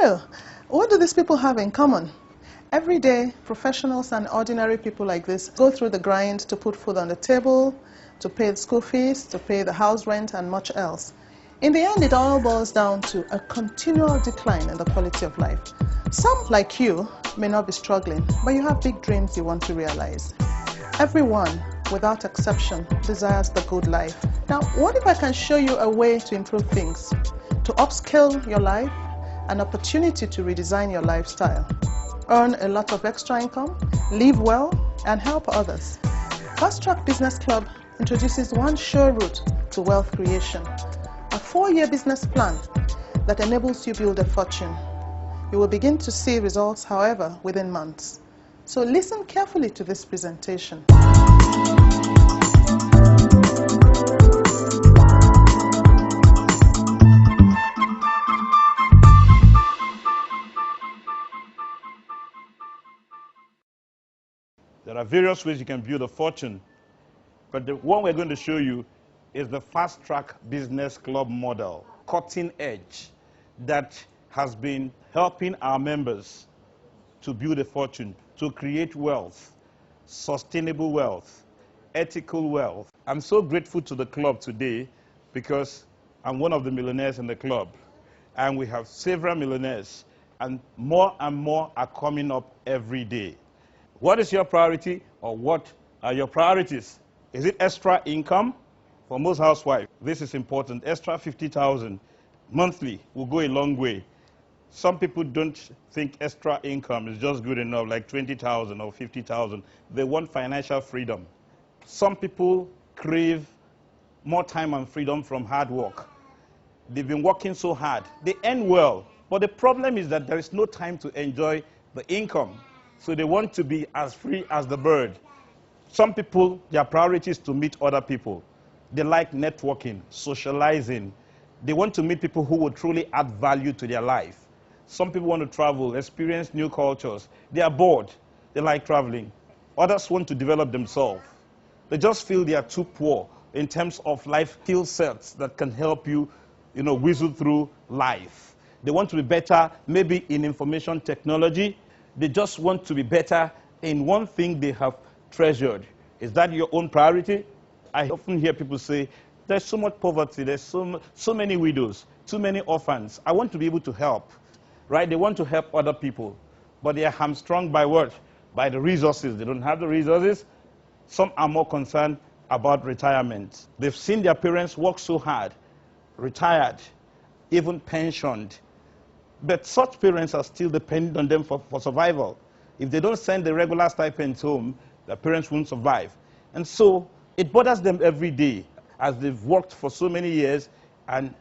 Hello. What do these people have in common? Every day, professionals and ordinary people like this go through the grind to put food on the table, to pay the school fees, to pay the house rent, and much else. In the end, it all boils down to a continual decline in the quality of life. Some, like you, may not be struggling, but you have big dreams you want to realize. Everyone, without exception, desires the good life. Now, what if I can show you a way to improve things, to upscale your life, an opportunity to redesign your lifestyle, earn a lot of extra income, live well, and help others? Fastrack Business Club introduces one sure route to wealth creation, a 4-year business plan that enables you to build a fortune. You will begin to see results, however, within months. So listen carefully to this presentation. There are various ways you can build a fortune, but the one we're going to show you is the Fastrack Business Club model, cutting edge, that has been helping our members to build a fortune, to create wealth, sustainable wealth, ethical wealth. I'm so grateful to the club today because I'm one of the millionaires in the club, and we have several millionaires, and more are coming up every day. What is your priority, or what are your priorities? Is it extra income? For most housewives, this is important. Extra 50,000 monthly will go a long way. Some people don't think extra income is just good enough, like 20,000 or 50,000. They want financial freedom. Some people crave more time and freedom from hard work. They've been working so hard. They earn well, but the problem is that there is no time to enjoy the income. So they want to be as free as the bird. Some people, their priority is to meet other people. They like networking, socializing. They want to meet people who will truly add value to their life. Some people want to travel, experience new cultures. They are bored. They like traveling. Others want to develop themselves. They just feel they are too poor in terms of life skill sets that can help you, whistle through life. They want to be better, maybe in information technology. They just want to be better in one thing they have treasured. Is that your own priority? I often hear people say, there's so much poverty, there's so many widows, too many orphans. I want to be able to help, right? They want to help other people, but they are hamstrung by what? By the resources. They don't have the resources. Some are more concerned about retirement. They've seen their parents work so hard, retired, even pensioned. But such parents are still dependent on them for survival. If they don't send the regular stipends home, their parents won't survive. And so it bothers them every day as they've worked for so many years and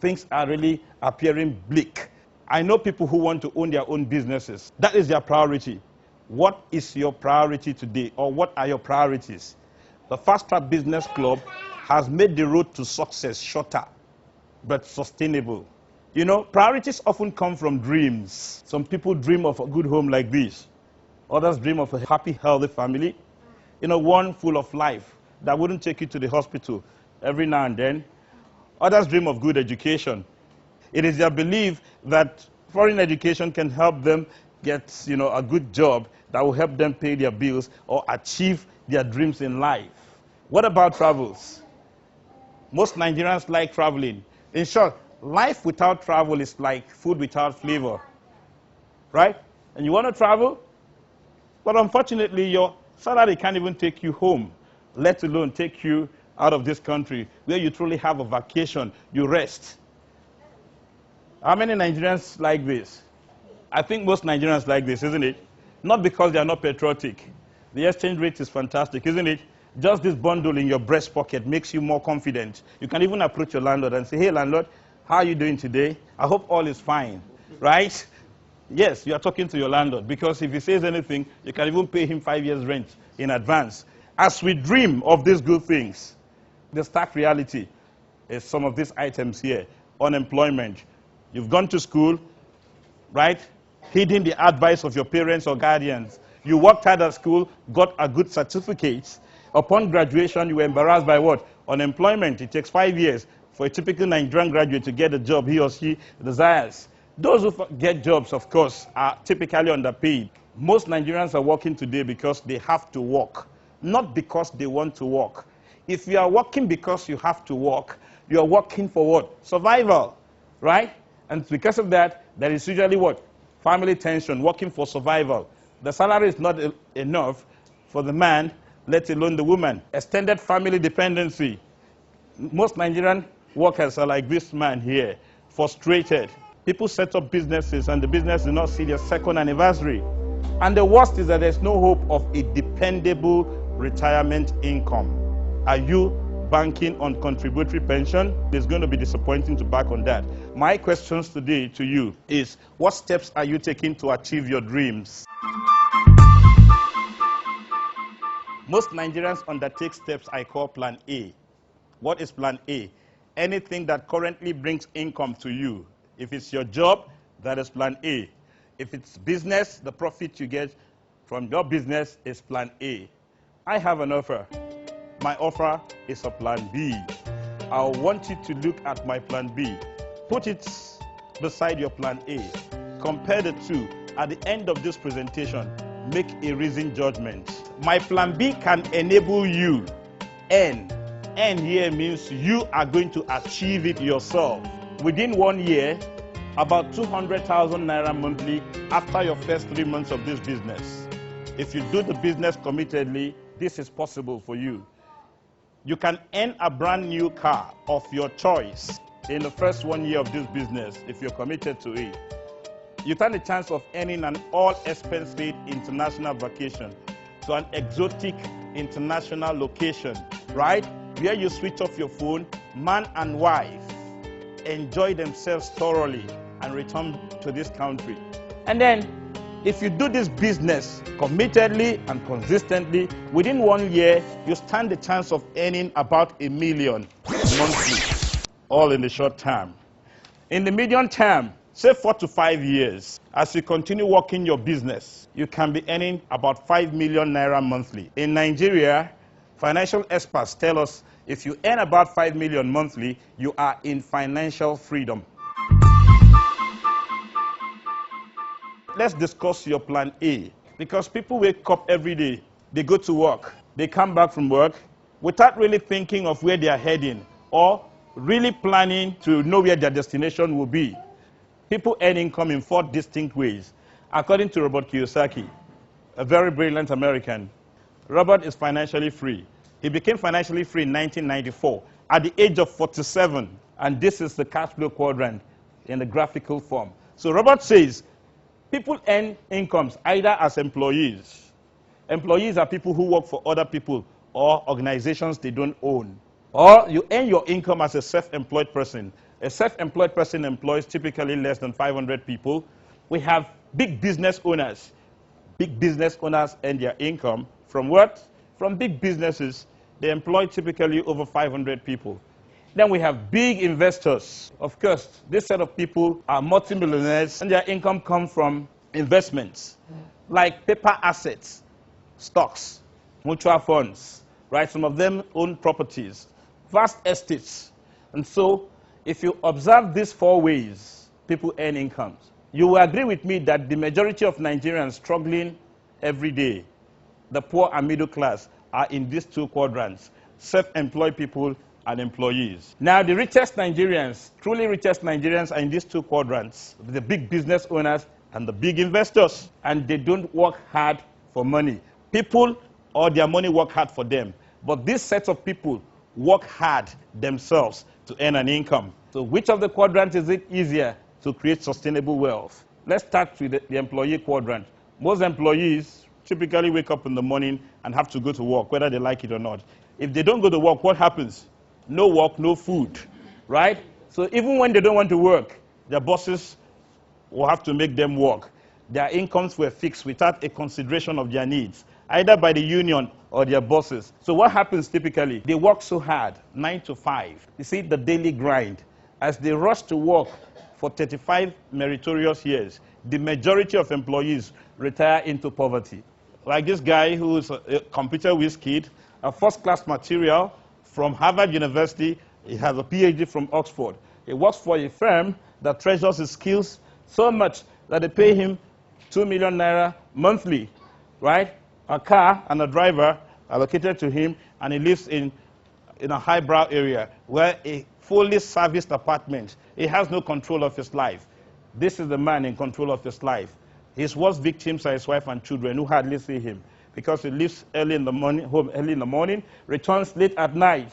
things are really appearing bleak. I know people who want to own their own businesses. That is their priority. What is your priority today, or what are your priorities? The Fastrack Business Club has made the road to success shorter, but sustainable. Priorities often come from dreams. Some people dream of a good home like this. Others dream of a happy, healthy family. One full of life that wouldn't take you to the hospital every now and then. Others dream of good education. It is their belief that foreign education can help them get, a good job that will help them pay their bills or achieve their dreams in life. What about travels? Most Nigerians like traveling. In short, life without travel is like food without flavor, right? And you want to travel, but unfortunately your salary can't even take you home, let alone take you out of this country where you truly have a vacation, you rest. How many Nigerians like this? I think most Nigerians like this, isn't it? Not because they are not patriotic. The exchange rate is fantastic, isn't it? Just this bundle in your breast pocket makes you more confident. You can even approach your landlord and say, hey landlord, how are you doing today? I hope all is fine, right? Yes, you are talking to your landlord, because if he says anything, you can even pay him 5 years' rent in advance. As we dream of these good things, the stark reality is some of these items here. Unemployment. You've gone to school, right? Heeding the advice of your parents or guardians. You worked hard at school, got a good certificate. Upon graduation, you were embarrassed by what? Unemployment. It takes 5 years for a typical Nigerian graduate to get a job he or she desires. Those who get jobs, of course, are typically underpaid. Most Nigerians are working today because they have to work, not because they want to work. If you are working because you have to work, you are working for what? Survival, right? And because of that, there is usually what? Family tension, working for survival. The salary is not enough for the man, let alone the woman. Extended family dependency. Most Nigerian workers are like this man here, frustrated. People set up businesses and the business do not see their second anniversary. And the worst is that there's no hope of a dependable retirement income. Are you banking on contributory pension? It's going to be disappointing to back on that. My questions today to you is, what steps are you taking to achieve your dreams? Most Nigerians undertake steps I call Plan A. What is Plan A? Anything that currently brings income to you. If it's your job, that is Plan A. If it's business, the profit you get from your business is Plan A. I have an offer. My offer is a Plan B. I want you to look at my Plan B. Put it beside your Plan A. Compare the two. At the end of this presentation, make a reasoned judgment. My Plan B can enable you earn. Earn here means you are going to achieve it yourself. Within 1 year, about 200,000 naira monthly after your first 3 months of this business. If you do the business committedly, this is possible for you. You can earn a brand new car of your choice in the first 1 year of this business if you're committed to it. You stand a chance of earning an all-expense-paid international vacation to an exotic international location, right? Where you switch off your phone, man and wife enjoy themselves thoroughly and return to this country. And then, if you do this business committedly and consistently, within 1 year, you stand the chance of earning about $1 million monthly, all in the short term. In the medium term, say 4 to 5 years, as you continue working your business, you can be earning about 5 million naira monthly. In Nigeria, financial experts tell us if you earn about 5 million monthly, you are in financial freedom. Let's discuss your Plan A, because people wake up every day, they go to work, they come back from work without really thinking of where they are heading or really planning to know where their destination will be. People earn income in 4 distinct ways. According to Robert Kiyosaki, a very brilliant American, Robert is financially free. He became financially free in 1994 at the age of 47, and this is the cash flow quadrant in the graphical form. So Robert says, people earn incomes either as employees. Employees are people who work for other people or organizations they don't own. Or you earn your income as a self-employed person. A self-employed person employs typically less than 500 people. We have big business owners. Big business owners earn their income from what? From big businesses. They employ typically over 500 people. Then we have big investors. Of course, this set of people are multimillionaires, and their income comes from investments, like paper assets, stocks, mutual funds, right? Some of them own properties, vast estates. And so, if you observe these 4 ways people earn incomes, you will agree with me that the majority of Nigerians struggling every day, the poor and middle class, are in these 2 quadrants, self-employed people and employees. Now, the richest Nigerians, truly richest Nigerians, are in these 2 quadrants, the big business owners and the big investors, and they don't work hard for money. People or their money work hard for them, but this set of people work hard themselves to earn an income. So which of the quadrants is it easier to create sustainable wealth? Let's start with the employee quadrant. Most employees typically wake up in the morning and have to go to work, whether they like it or not. If they don't go to work, what happens? No work, no food, right? So even when they don't want to work, their bosses will have to make them work. Their incomes were fixed without a consideration of their needs, either by the union or their bosses. So what happens typically? They work so hard, 9 to 5. You see the daily grind. As they rush to work for 35 meritorious years, the majority of employees retire into poverty. Like this guy who's a computer whiz kid, a first-class material from Harvard University. He has a PhD from Oxford. He works for a firm that treasures his skills So much that they pay him 2 million naira monthly, right? A car and a driver allocated to him, and he lives in a highbrow area where a fully serviced apartment. He has no control of his life. This is the man in control of his life. His worst victims are his wife and children who hardly see him because he leaves early in the morning, home early in the morning, returns late at night,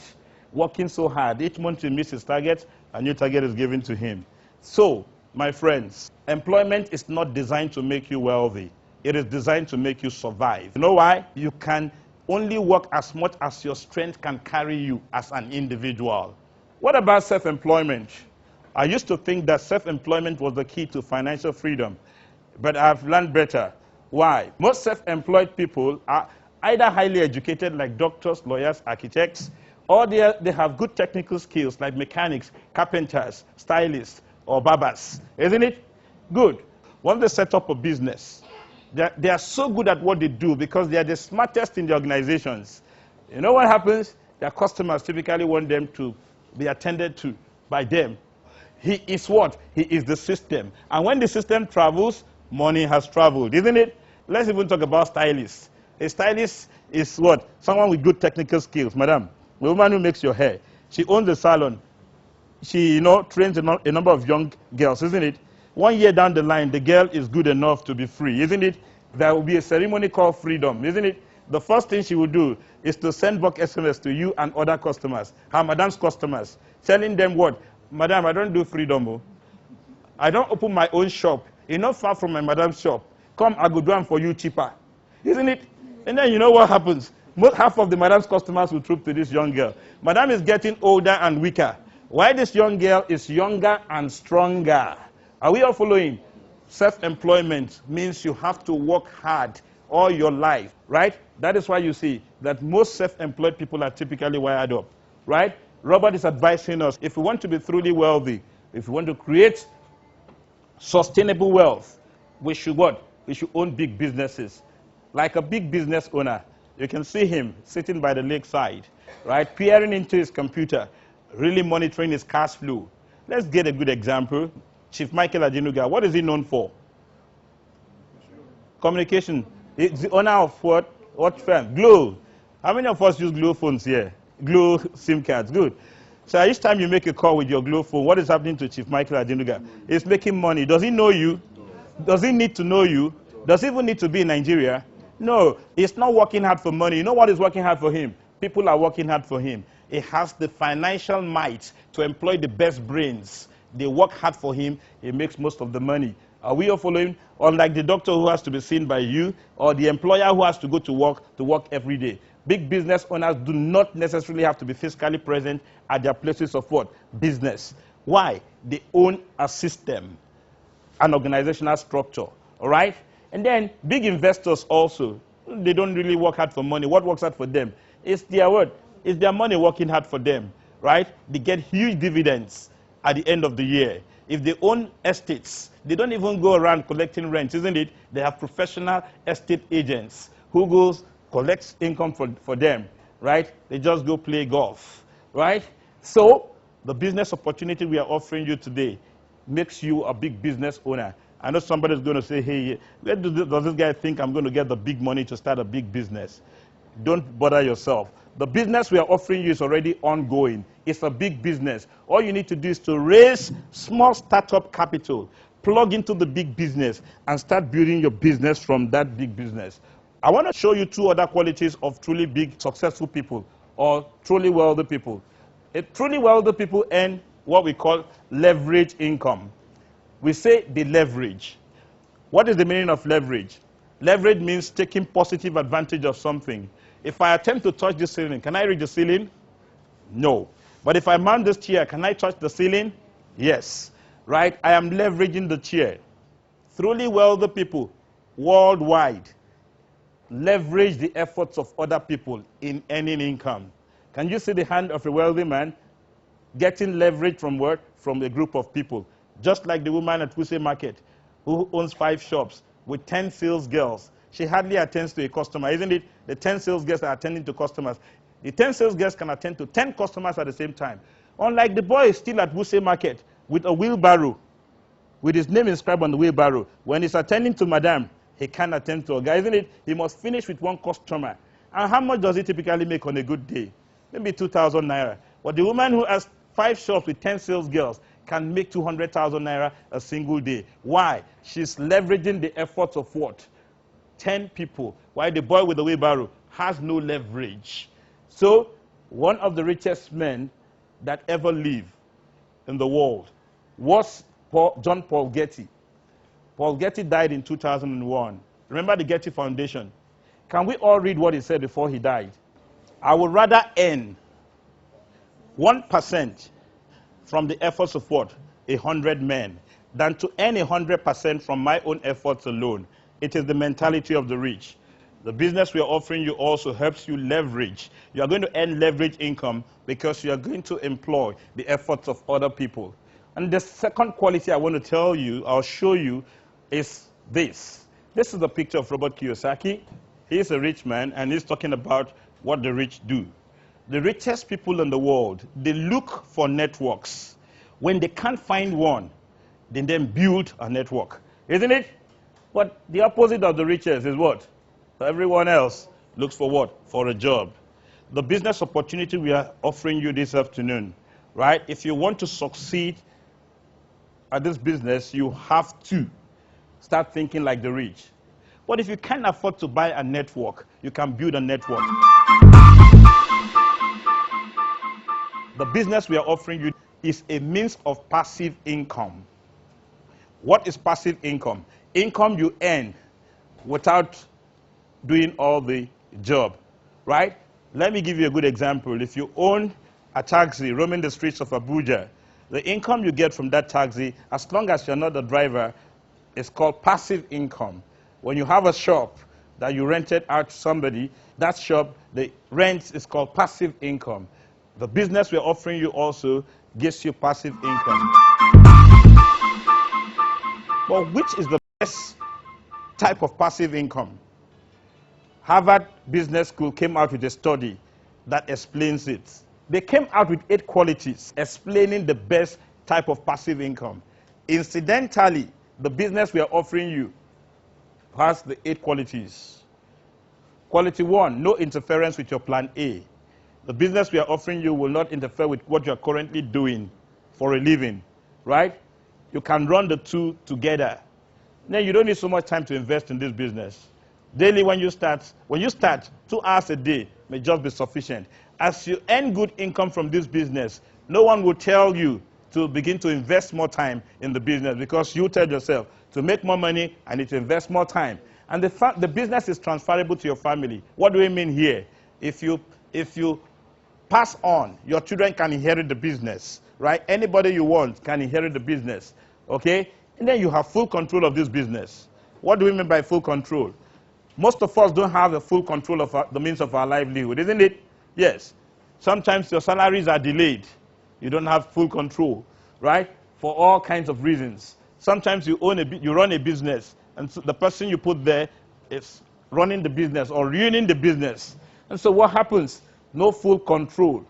working so hard. Each month he misses his target, a new target is given to him. So, my friends, employment is not designed to make you wealthy. It is designed to make you survive. You know why? You can only work as much as your strength can carry you as an individual. What about self-employment? I used to think that self-employment was the key to financial freedom, but I've learned better. Why? Most self-employed people are either highly educated like doctors, lawyers, architects, or they have good technical skills like mechanics, carpenters, stylists, or barbers. Isn't it? Good. Once they set up a business, they are so good at what they do because they are the smartest in the organizations. You know what happens? Their customers typically want them to be attended to by them. He is what? He is the system. And when the system travels, money has traveled, isn't it? Let's even talk about stylists. A stylist is what? Someone with good technical skills. Madam, the woman who makes your hair. She owns a salon. She, trains a number of young girls, isn't it? 1 year down the line, the girl is good enough to be free, isn't it? There will be a ceremony called freedom, isn't it? The first thing she will do is to send back SMS to you and other customers, her madam's customers, telling them what? Madam, I don't do freedom. Oh. I don't open my own shop. You're not far from my madam's shop. Come, I go do them for you cheaper. Isn't it? And then you know what happens? Half of the madam's customers will troop to this young girl. Madam is getting older and weaker. Why this young girl is younger and stronger? Are we all following? Self-employment means you have to work hard all your life, right? That is why you see that most self-employed people are typically wired up, right? Robert is advising us, if we want to be truly wealthy, if we want to create sustainable wealth, we should what? We should own big businesses. Like a big business owner, you can see him sitting by the lakeside, right? Peering into his computer, really monitoring his cash flow. Let's get a good example. Chief Michael Adenuga, what is he known for? Communication. He's the owner of what? What firm? Glow. How many of us use Glow phones here? Glow SIM cards. Good. So each time you make a call with your Glow phone, what is happening to Chief Michael Adenuga? He's making money. Does he know you? Does he need to know you? Does he even need to be in Nigeria? No. He's not working hard for money. You know what is working hard for him? People are working hard for him. He has the financial might to employ the best brains. They work hard for him. He makes most of the money. Are we all following? Unlike the doctor who has to be seen by you, or the employer who has to go to work every day. Big business owners do not necessarily have to be physically present at their places of what? Business. Why? They own a system, an organizational structure. All right? And then big investors also, they don't really work hard for money. What works hard for them? It's their what? It's their money working hard for them. Right? They get huge dividends at the end of the year. If they own estates, they don't even go around collecting rent, isn't it? They have professional estate agents who goes collects income for them, right? They just go play golf, right? So the business opportunity we are offering you today makes you a big business owner. I know somebody's going to say, hey, where does this guy think I'm going to get the big money to start a big business? Don't bother yourself. The business we are offering you is already ongoing. It's a big business. All you need to do is to raise small startup capital, plug into the big business, and start building your business from that big business. I want to show you two other qualities of truly big, successful people or truly wealthy people. Truly wealthy people earn what we call leverage income. We say they leverage. What is the meaning of leverage? Leverage means taking positive advantage of something. If I attempt to touch the ceiling, can I reach the ceiling? No. But if I mount this chair, can I touch the ceiling? Yes. Right? I am leveraging the chair. Truly wealthy people worldwide leverage the efforts of other people in earning income. Can you see the hand of a wealthy man getting leverage from what? From a group of people. Just like the woman at Wuse Market who owns 5 shops with 10 sales girls. She hardly attends to a customer, isn't it? The 10 sales girls are attending to customers. The 10 sales girls can attend to 10 customers at the same time. Unlike the boy still at Wuse Market with a wheelbarrow, with his name inscribed on the wheelbarrow. When he's attending to madam, he can't attend to a guy, isn't it? He must finish with one customer. And how much does he typically make on a good day? Maybe 2,000 naira. But the woman who has 5 shops with 10 sales girls can make 200,000 naira a single day. Why? She's leveraging the efforts of what? 10 people. While the boy with the wheelbarrow has no leverage. So, one of the richest men that ever lived in the world was John Paul Getty. Paul Getty died in 2001. Remember the Getty Foundation? Can we all read what he said before he died? I would rather earn 1% from the efforts of what? 100 men, than to earn 100% from my own efforts alone. It is the mentality of the rich. The business we are offering you also helps you leverage. You are going to earn leverage income because you are going to employ the efforts of other people. And the second quality I want to tell you, I'll show you, is this. This is a picture of Robert Kiyosaki. He's a rich man, and he's talking about what the rich do. The richest people in the world, they look for networks. When they can't find one, they then build a network. Isn't it? But the opposite of the richest is what? Everyone else looks for what? For a job. The business opportunity we are offering you this afternoon, right? If you want to succeed at this business, you have to start thinking like the rich. But if you can't afford to buy a network, you can build a network. The business we are offering you is a means of passive income. What is passive income? Income you earn without doing all the job, right? Let me give you a good example. If you own a taxi roaming the streets of Abuja, the income you get from that taxi, as long as you're not the driver, is called passive income. When you have a shop that you rented out to somebody, that shop, the rent is called passive income. The business we're offering you also gives you passive income. But which is the best type of passive income? Harvard Business School came out with a study that explains it. They came out with 8 qualities explaining the best type of passive income. Incidentally, the business we are offering you has the 8 qualities. Quality 1, no interference with your plan A. The business we are offering you will not interfere with what you are currently doing for a living, right? You can run the two together. Then you don't need so much time to invest in this business. Daily when you start, 2 hours a day may just be sufficient. As you earn good income from this business, no one will tell you to begin to invest more time in the business because you tell yourself to make more money I need to invest more time. And the business is transferable to your family. What do we mean here? If you pass on, your children can inherit the business, right? Anybody you want can inherit the business, okay? And then you have full control of this business. What do we mean by full control? Most of us don't have a full control of the means of our livelihood, isn't it? Yes. Sometimes your salaries are delayed. You don't have full control, right? For all kinds of reasons. Sometimes you run a business, and so the person you put there is running the business or ruining the business. And so what happens? No full control.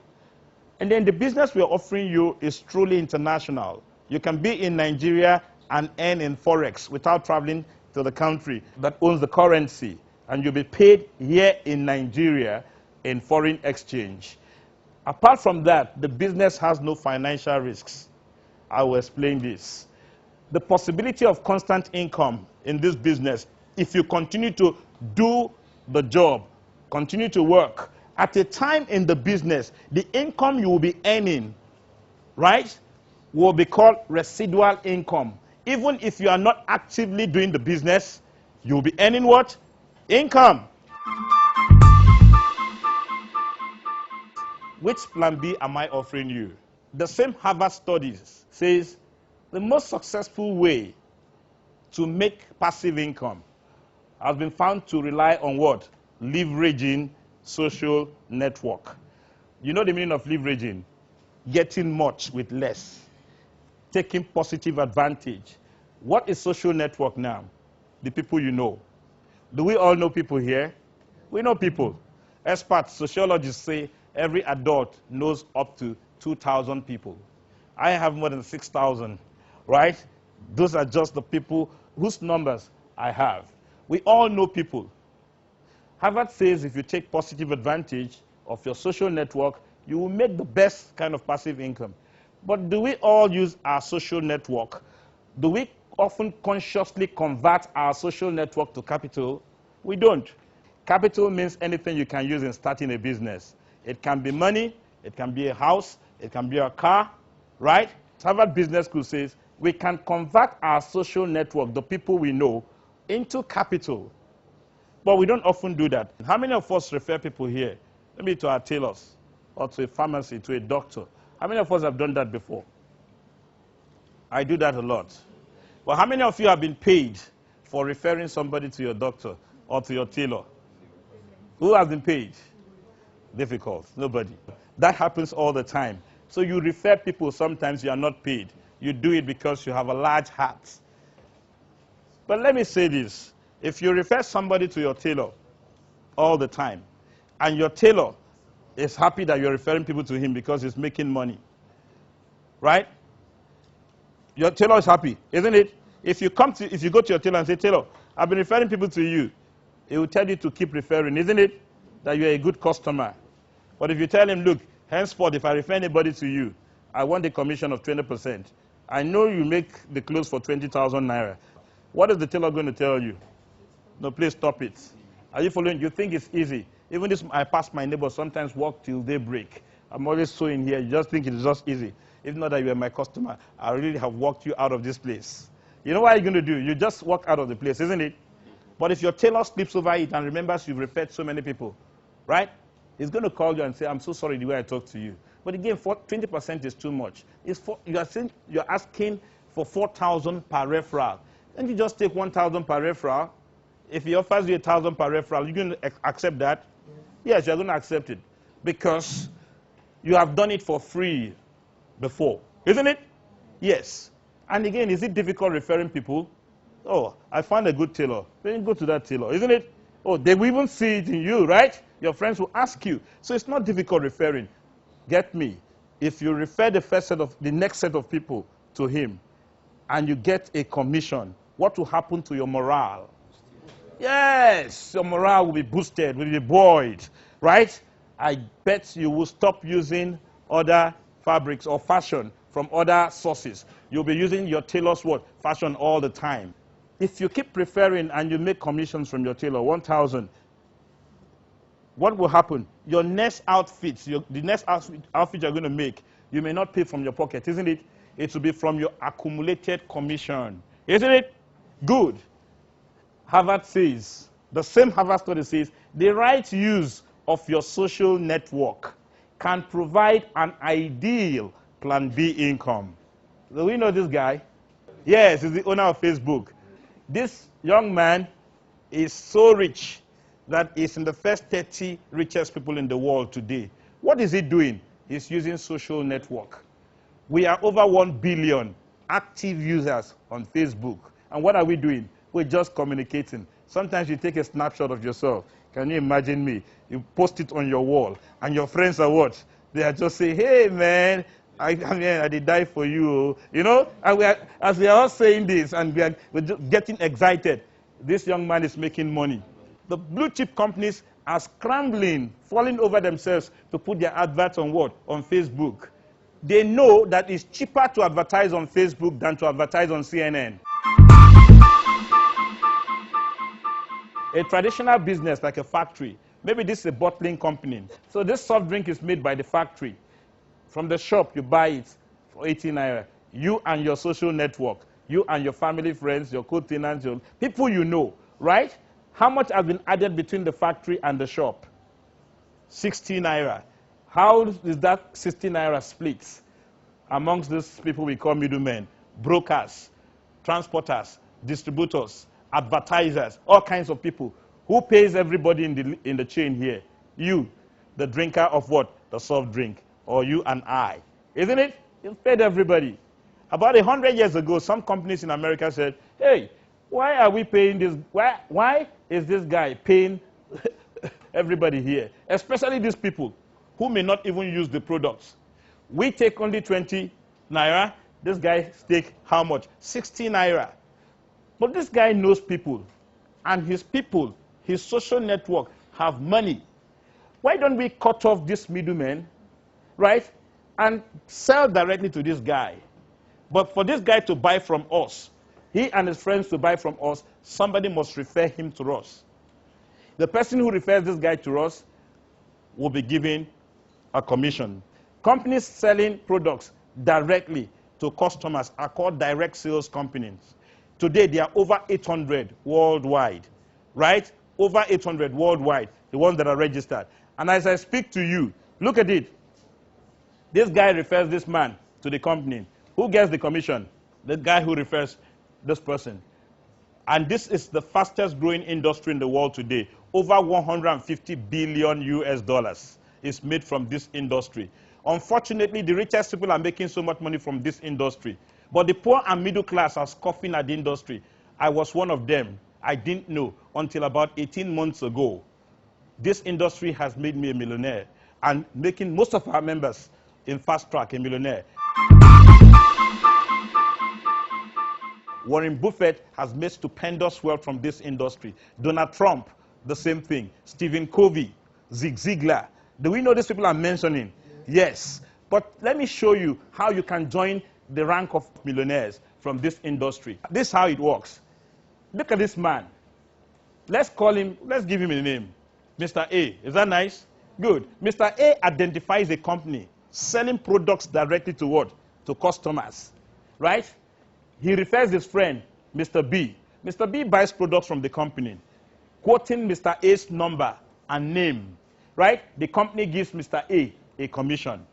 And then the business we're offering you is truly international. You can be in Nigeria and earn in Forex without traveling to the country that owns the currency. And you'll be paid here in Nigeria in foreign exchange. Apart from that, the business has no financial risks. I will explain this. The possibility of constant income in this business, if you continue to do the job, continue to work, at a time in the business, the income you will be earning, right, will be called residual income. Even if you are not actively doing the business, you will be earning what? Income. Which plan B am I offering you? The same Harvard studies says the most successful way to make passive income has been found to rely on what? Leveraging social network. You know the meaning of leveraging? Getting much with less. Taking positive advantage. What is social network now? The people you know. Do we all know people here? We know people. Experts, sociologists say every adult knows up to 2,000 people. I have more than 6,000, right? Those are just the people whose numbers I have. We all know people. Harvard says if you take positive advantage of your social network, you will make the best kind of passive income. But do we all use our social network? Do we often consciously convert our social network to capital? We don't. Capital means anything you can use in starting a business. It can be money, it can be a house, it can be a car, right? Harvard Business School says we can convert our social network, the people we know, into capital. But we don't often do that. How many of us refer people here? Maybe to our tailors, or to a pharmacy, to a doctor. How many of us have done that before? I do that a lot. But how many of you have been paid for referring somebody to your doctor or to your tailor? Who has been paid? Difficult. Nobody. That happens all the time. So you refer people, sometimes you are not paid. You do it because you have a large heart. But let me say this. If you refer somebody to your tailor all the time, and your tailor is happy that you're referring people to him because he's making money, right? Your tailor is happy, isn't it? If you go to your tailor and say, "Tailor, I've been referring people to you," he will tell you to keep referring, isn't it? That you're a good customer. But if you tell him, "Look, henceforth, if I refer anybody to you, I want a commission of 20%. I know you make the clothes for 20,000 naira. What is the tailor going to tell you? No, please stop it. Are you following? You think it's easy. Even this, I pass my neighbors sometimes work till daybreak. I'm always sewing here. You just think it's just easy. If not that you are my customer, I really have walked you out of this place. You know what you're going to do? You just walk out of the place, isn't it? But if your tailor sleeps over it and remembers you've referred so many people, right? He's going to call you and say, "I'm so sorry the way I talked to you." But again, 20% is too much. You're asking for 4,000 per referral. Then you just take 1,000 per referral. If he offers you 1,000 per referral, you're going to accept that? Yes, you're going to accept it. Because you have done it for free before. Isn't it? Yes. And again, is it difficult referring people? Oh, I found a good tailor. Then go to that tailor, isn't it? Oh, they will even see it in you, right? Your friends will ask you. So it's not difficult referring. Get me. If you refer the next set of people to him, and you get a commission, what will happen to your morale? Yes, your morale will be boosted, will be buoyed, right? I bet you will stop using other fabrics or fashion from other sources. You'll be using your tailor's fashion all the time. If you keep preferring and you make commissions from your tailor, 1,000, what will happen? Your next outfits, the next outfit you're going to make, you may not pay from your pocket, isn't it? It will be from your accumulated commission. Isn't it? Good. Harvard says, the same Harvard study says, the right use of your social network can provide an ideal Plan B income. Do we know this guy? Yes, he's the owner of Facebook. This young man is so rich that he's in the first 30 richest people in the world today. What is he doing? He's using social network. We are over 1 billion active users on Facebook. And what are we doing? We're just communicating. Sometimes you take a snapshot of yourself. Can you imagine me? You post it on your wall, and your friends are what? They are just saying, "Hey, man, I did die for you." You know? And as we are all saying this, and we're just getting excited, this young man is making money. The blue chip companies are scrambling, falling over themselves to put their adverts on what? On Facebook. They know that it's cheaper to advertise on Facebook than to advertise on CNN. A traditional business like a factory, maybe this is a bottling company. So this soft drink is made by the factory. From the shop, you buy it for 18 naira. You and your social network, you and your family, friends, your co-tenants, your people you know, right? How much has been added between the factory and the shop? 60 naira. How is that 60 naira split amongst those people we call middlemen? Brokers, transporters, distributors, advertisers, all kinds of people. Who pays everybody in the chain here? You, the drinker of what? The soft drink. Or you and I. Isn't it? You've paid everybody. About 100 years ago, some companies in America said, "Hey, why are we paying this? Why is this guy paying everybody here? Especially these people who may not even use the products. We take only 20 naira, This guy stake how much? 60 naira. But this guy knows people, and his people, his social network, have money. Why don't we cut off this middleman, right, and sell directly to this guy? But for this guy to buy from us, he and his friends to buy from us, somebody must refer him to us. The person who refers this guy to us will be given a commission. Companies selling products directly to customers are called direct sales companies. Today, there are over 800 worldwide, right? Over 800 worldwide, the ones that are registered. And as I speak to you, look at it. This guy refers this man to the company. Who gets the commission? The guy who refers this person. And this is the fastest growing industry in the world today. Over 150 billion US dollars is made from this industry. Unfortunately, the richest people are making so much money from this industry. But the poor and middle class are scoffing at the industry. I was one of them. I didn't know until about 18 months ago. This industry has made me a millionaire and making most of our members in Fastrack a millionaire. Warren Buffett has made stupendous wealth from this industry. Donald Trump, the same thing. Stephen Covey, Zig Ziglar. Do we know these people I'm mentioning? Yes. But let me show you how you can join the rank of millionaires from this industry. This is how it works. Look at this man. Let's call him, let's give him a name. Mr. A. Is that nice? Good. Mr. A identifies a company selling products directly to what? To customers. Right? He refers his friend, Mr. B. Mr. B buys products from the company, quoting Mr. A's number and name. Right? The company gives Mr. A commission.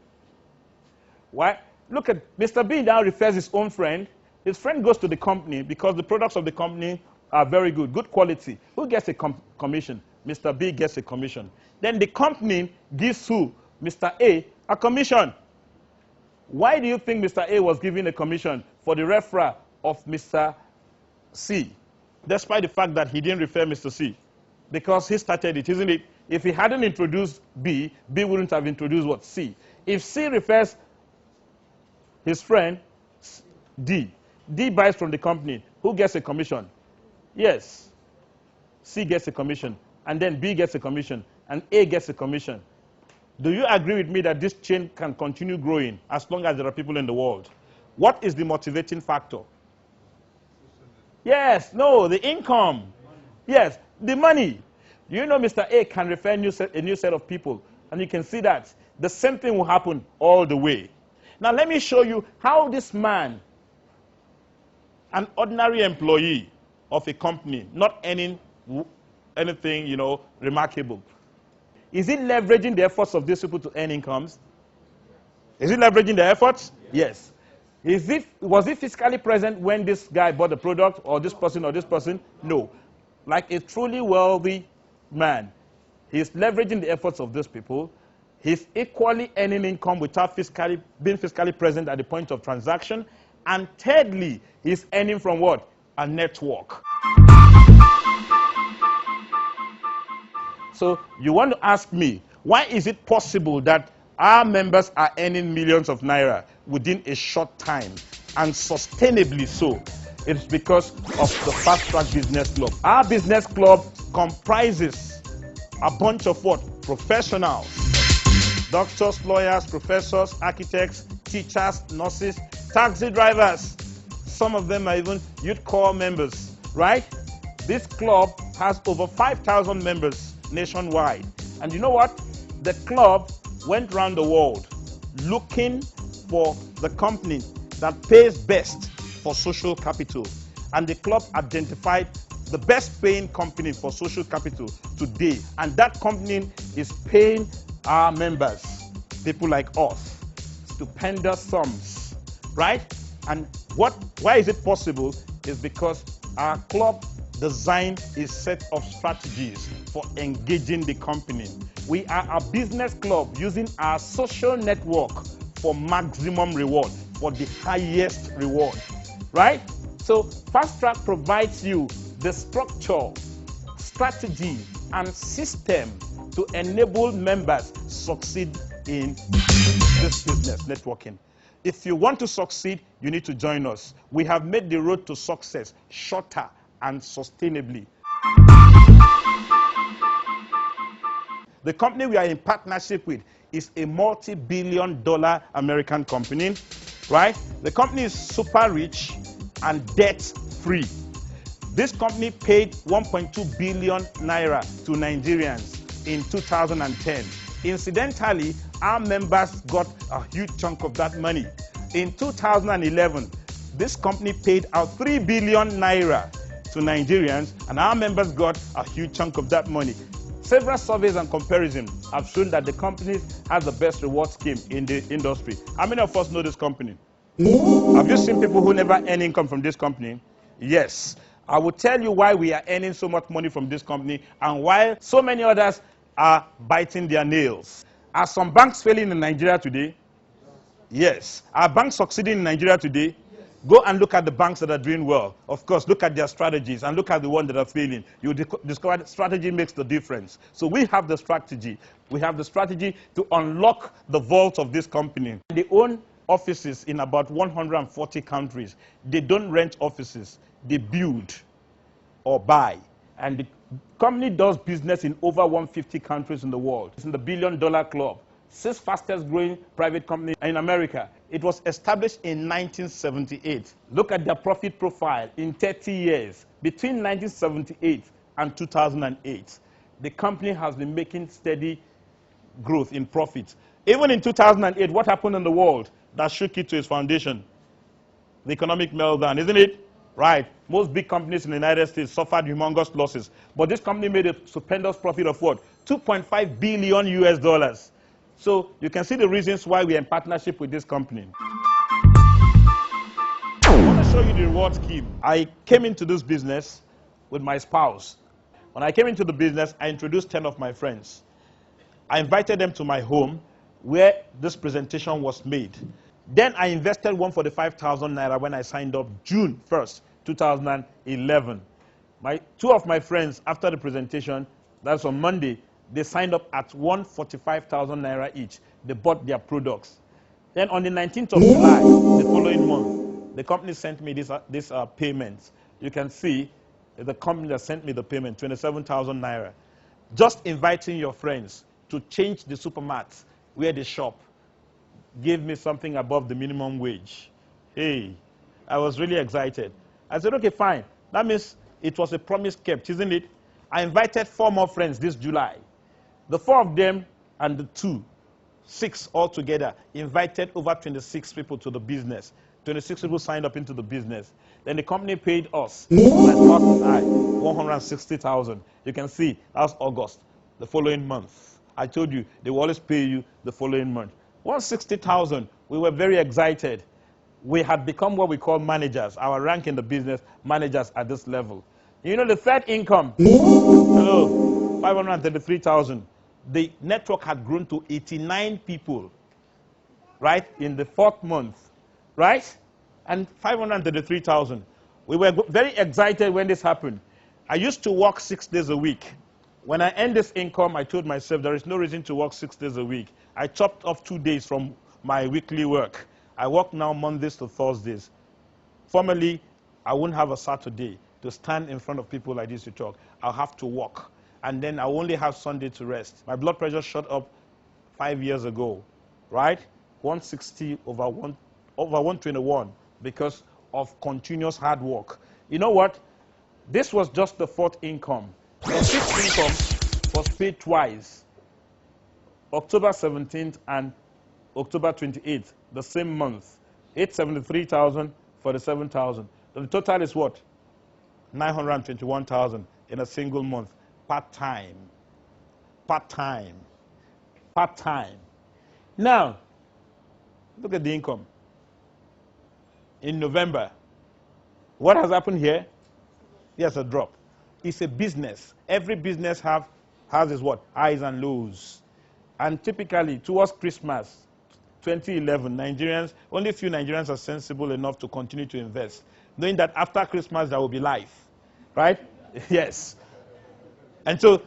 Why? Look at Mr. B now refers his own friend. His friend goes to the company because the products of the company are very good, good quality. Who gets a commission? Mr. B gets a commission. Then the company gives who? Mr. A commission. Why do you think Mr. A was given a commission for the referral of Mr. C, despite the fact that he didn't refer Mr. C? Because he started it, isn't it? If he hadn't introduced B, B wouldn't have introduced what? C. If C refers his friend, D, D buys from the company, who gets a commission? Yes, C gets a commission, and then B gets a commission, and A gets a commission. Do you agree with me that this chain can continue growing as long as there are people in the world? What is the motivating factor? Yes, no, the income. Yes, the money. Do you know Mr. A can refer a new set of people? And you can see that the same thing will happen all the way. Now let me show you how this man, an ordinary employee of a company, not earning anything, you know, remarkable, is it leveraging the efforts of these people to earn incomes? Is it leveraging the efforts? Yes. Was he physically present when this guy bought the product, or this person or this person? No. Like a truly wealthy man, he's leveraging the efforts of these people. He's equally earning income without being physically present at the point of transaction. And thirdly, he's earning from what? A network. So you want to ask me, why is it possible that our members are earning millions of naira within a short time, and sustainably so? It's because of the Fastrack Business Club. Our business club comprises a bunch of what? Professionals. Doctors, lawyers, professors, architects, teachers, nurses, taxi drivers. Some of them are even youth corps members, right? This club has over 5,000 members nationwide. And you know what? The club went around the world looking for the company that pays best for social capital. And the club identified the best paying company for social capital today. And that company is paying our members, people like us, stupendous sums, right? And why is it possible? Is because our club designed a set of strategies for engaging the company. We are a business club using our social network for maximum reward, for the highest reward, right? So Fastrack provides you the structure, strategy, and system to enable members succeed in this business networking. If you want to succeed, you need to join us. We have made the road to success shorter and sustainably. The company we are in partnership with is a multi-billion-dollar American company, right? The company is super rich and debt-free. This company paid 1.2 billion naira to Nigerians in 2010. Incidentally, our members got a huge chunk of that money. In 2011, this company paid out 3 billion naira to Nigerians, and our members got a huge chunk of that money. Several surveys and comparisons have shown that the company has the best reward scheme in the industry. How many of us know this company? Have you seen people who never earn income from this company? Yes. I will tell you why we are earning so much money from this company and why so many others are biting their nails. Are some banks failing in Nigeria today? Yes. Are banks succeeding in Nigeria today? Go and look at the banks that are doing well. Of course, look at their strategies and look at the ones that are failing. You discover that strategy makes the difference. So we have the strategy. We have the strategy to unlock the vault of this company. They own offices in about 140 countries. They don't rent offices. They build or buy. And the company does business in over 150 countries in the world. It's in the billion-dollar club. 6th fastest growing private company in America. It was established in 1978. Look at their profit profile in 30 years. Between 1978 and 2008, the company has been making steady growth in profit. Even in 2008, what happened in the world that shook it to its foundation? The economic meltdown, isn't it? Right. Most big companies in the United States suffered humongous losses. But this company made a stupendous profit of what? 2.5 billion US dollars. So you can see the reasons why we are in partnership with this company. I want to show you the reward scheme. I came into this business with my spouse. When I came into the business, I introduced 10 of my friends. I invited them to my home where this presentation was made. Then I invested 145,000 naira when I signed up June 1st, 2011. Two of my friends, after the presentation, that's on Monday, they signed up at 145,000 naira each. They bought their products. Then on the 19th of July, the following month, the company sent me this payment. You can see the company that sent me the payment, 27,000 naira. Just inviting your friends to change the supermarkets where they shop gave me something above the minimum wage. Hey, I was really excited. I said, okay, fine. That means it was a promise kept, isn't it? I invited 4 more friends this July. The 4 of them and the 2, 6 altogether, invited over 26 people to the business. 26 people signed up into the business. Then the company paid us, my spouse and I, 160,000. You can see, that's August, the following month. I told you, they will always pay you the following month. 160,000, we were very excited. We had become what we call managers. Our rank in the business, managers at this level. You know, the third income, hello, 533,000. The network had grown to 89 people, right, in the 4th month, right? And 533,000. We were very excited when this happened. I used to work 6 days a week. When I earned this income, I told myself there is no reason to work 6 days a week. I chopped off 2 days from my weekly work. I work now Mondays to Thursdays. Formerly, I wouldn't have a Saturday to stand in front of people like this to talk. I'll have to work. And then I'll only have Sunday to rest. My blood pressure shot up 5 years ago, right? 160 over 121 because of continuous hard work. You know what? This was just the 4th income. The 5th income was paid twice. October 17th and October 28th, the same month. 873,000 for the 7,000. So the total is what? 921,000 in a single month. Part-time. Part-time. Part-time. Now, look at the income. In November, what has happened here? Here's a drop. It's a business. Every business has its what? Highs and lows. And typically, towards Christmas 2011, Nigerians, only a few Nigerians are sensible enough to continue to invest, knowing that after Christmas there will be life. Right? Yes. And so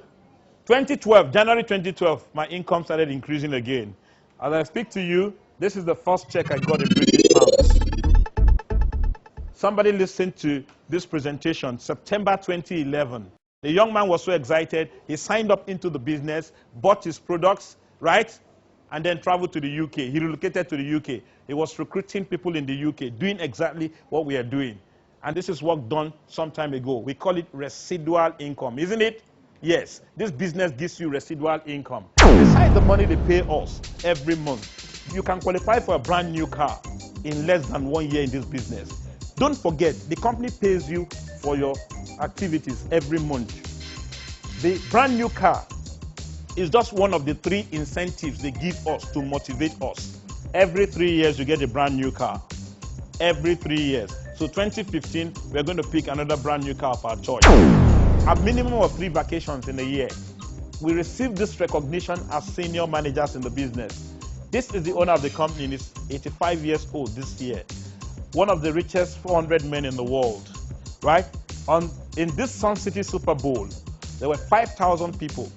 2012, January 2012, my income started increasing again. As I speak to you, This is the first check I got in British pounds. Somebody listened to this presentation, September 2011. The young man was so excited, he signed up into the business, bought his products, right? And then traveled to the UK. He relocated to the UK. He was recruiting people in the UK, doing exactly what we are doing. And this is work done some time ago. We call it residual income, isn't it? Yes, this business gives you residual income. Besides the money they pay us every month, you can qualify for a brand new car in less than 1 year in this business. Don't forget, the company pays you for your activities every month. The brand new car is just one of the 3 incentives they give us to motivate us. Every 3 years, you get a brand new car. Every 3 years. So 2015, we're going to pick another brand new car of our choice. A minimum of 3 vacations in a year. We receive this recognition as senior managers in the business. This is the owner of the company, and he's 85 years old this year. One of the richest 400 men in the world, right? In this Sun City Super Bowl, there were 5,000 people,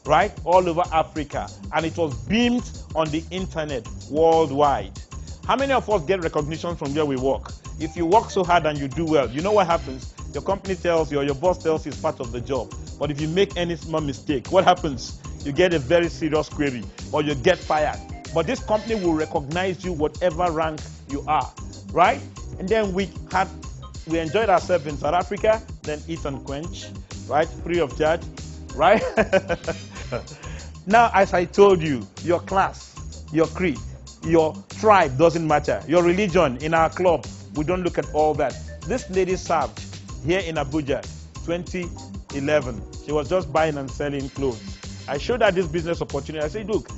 right? All over Africa, and it was beamed on the internet worldwide. How many of us get recognition from where we work? If you work so hard and you do well, you know what happens? Your company tells you, or your boss tells you it's part of the job. But if you make any small mistake, what happens? You get a very serious query, or you get fired. But this company will recognize you whatever rank you are, right? And then we enjoyed ourselves in South Africa, then eat and quench, right? Free of charge, right? Now, as I told you, your class, your creed, your tribe doesn't matter. Your religion in our club, we don't look at all that. This lady served here in Abuja, 2011. She was just buying and selling clothes. I showed her this business opportunity. I said, look,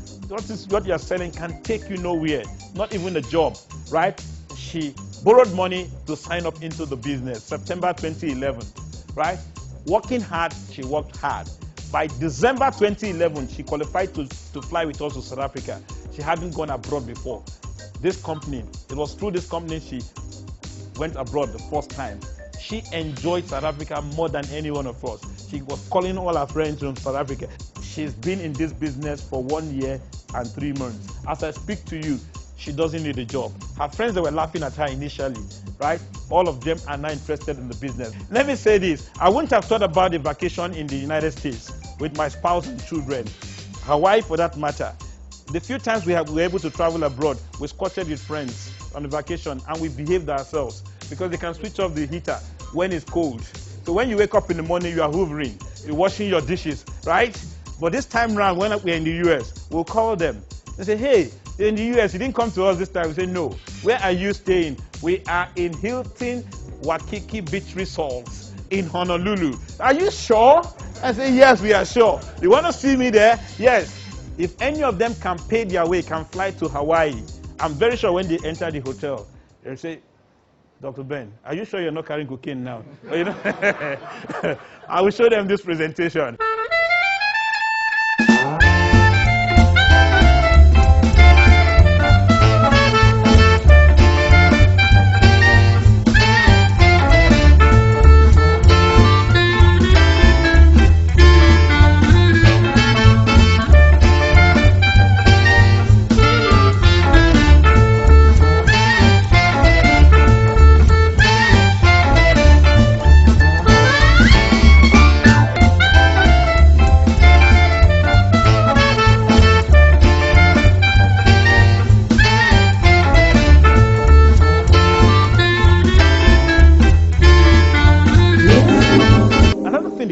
what you're selling can take you nowhere, not even a job, right? She borrowed money to sign up into the business, September 2011, right? Working hard, she worked hard. By December 2011, she qualified to fly with us to South Africa. She hadn't gone abroad before. This company, it was through this company she went abroad the first time. She enjoyed South Africa more than any one of us. She was calling all her friends from South Africa. She's been in this business for 1 year and 3 months. As I speak to you, she doesn't need a job. Her friends that were laughing at her initially, right? All of them are now interested in the business. Let me say this, I wouldn't have thought about a vacation in the United States with my spouse and children. Hawaii for that matter. The few times we were able to travel abroad, we squatted with friends on a vacation and we behaved ourselves because they can switch off the heater when it's cold. So when you wake up in the morning, you are hoovering, you're washing your dishes, right? But this time around, when we're in the US, we'll call them and say, hey, you're in the US, you didn't come to us this time. We say, no. Where are you staying? We are in Hilton Waikiki Beach Resorts in Honolulu. Are you sure? I say, yes, we are sure. You want to see me there? Yes. If any of them can pay their way, can fly to Hawaii, I'm very sure when they enter the hotel, they'll say, Dr. Ben, are you sure you're not carrying cocaine now? Or, you know, I will show them this presentation.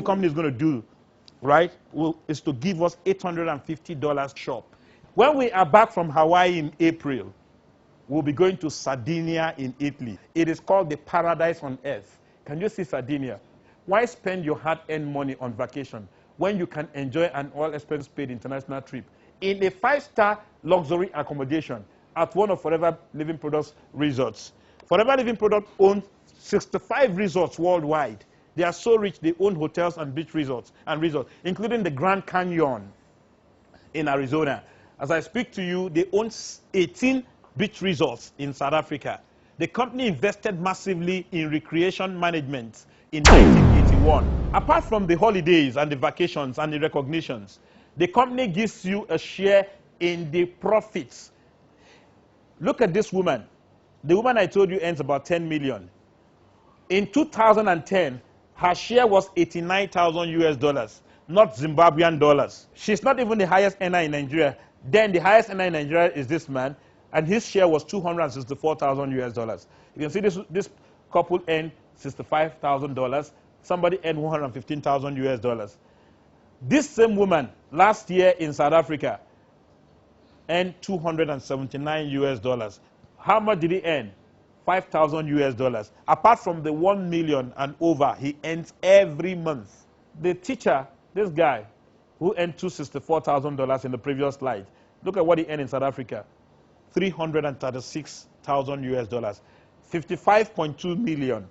Company is going to do, right, is to give us $850 shop. When we are back from Hawaii in April, we'll be going to Sardinia in Italy. It is called the paradise on earth. Can you see Sardinia? Why spend your hard-earned money on vacation when you can enjoy an all-expense paid international trip in a 5-star luxury accommodation at one of Forever Living Products resorts? Forever Living Products owns 65 resorts worldwide. They are so rich, they own hotels and beach resorts, including the Grand Canyon in Arizona. As I speak to you, they own 18 beach resorts in South Africa. The company invested massively in recreation management in 1981. Apart from the holidays and the vacations and the recognitions, the company gives you a share in the profits. Look at this woman. The woman I told you earns about 10 million. In 2010, her share was 89,000 US dollars, not Zimbabwean dollars. She's not even the highest earner in Nigeria. Then the highest earner in Nigeria is this man, and his share was 264,000 US dollars. You can see this couple earned $65,000. Somebody earned 115,000 US dollars. This same woman last year in South Africa earned 279 US dollars. How much did he earn? 5,000 US dollars. Apart from the 1 million and over he earns every month. The teacher, this guy, who earned $264,000 in the previous slide, look at what he earned in South Africa. 336,000 US dollars. 55.2 million.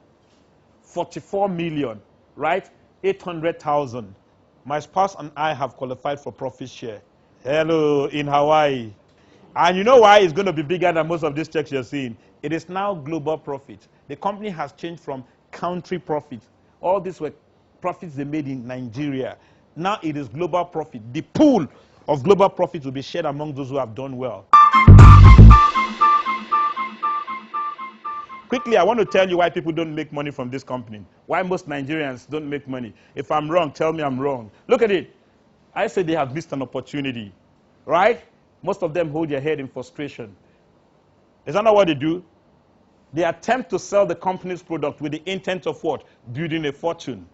44 million, right? 800,000. My spouse and I have qualified for profit share. Hello, in Hawaii. And you know why it's going to be bigger than most of these checks you're seeing? It is now global profit. The company has changed from country profit. All these were profits they made in Nigeria. Now it is global profit. The pool of global profit will be shared among those who have done well. Quickly, I want to tell you why people don't make money from this company. Why most Nigerians don't make money. If I'm wrong, tell me I'm wrong. Look at it. I say they have missed an opportunity, right? Most of them hold their head in frustration. Is that not what they do? They attempt to sell the company's product with the intent of what? Building a fortune.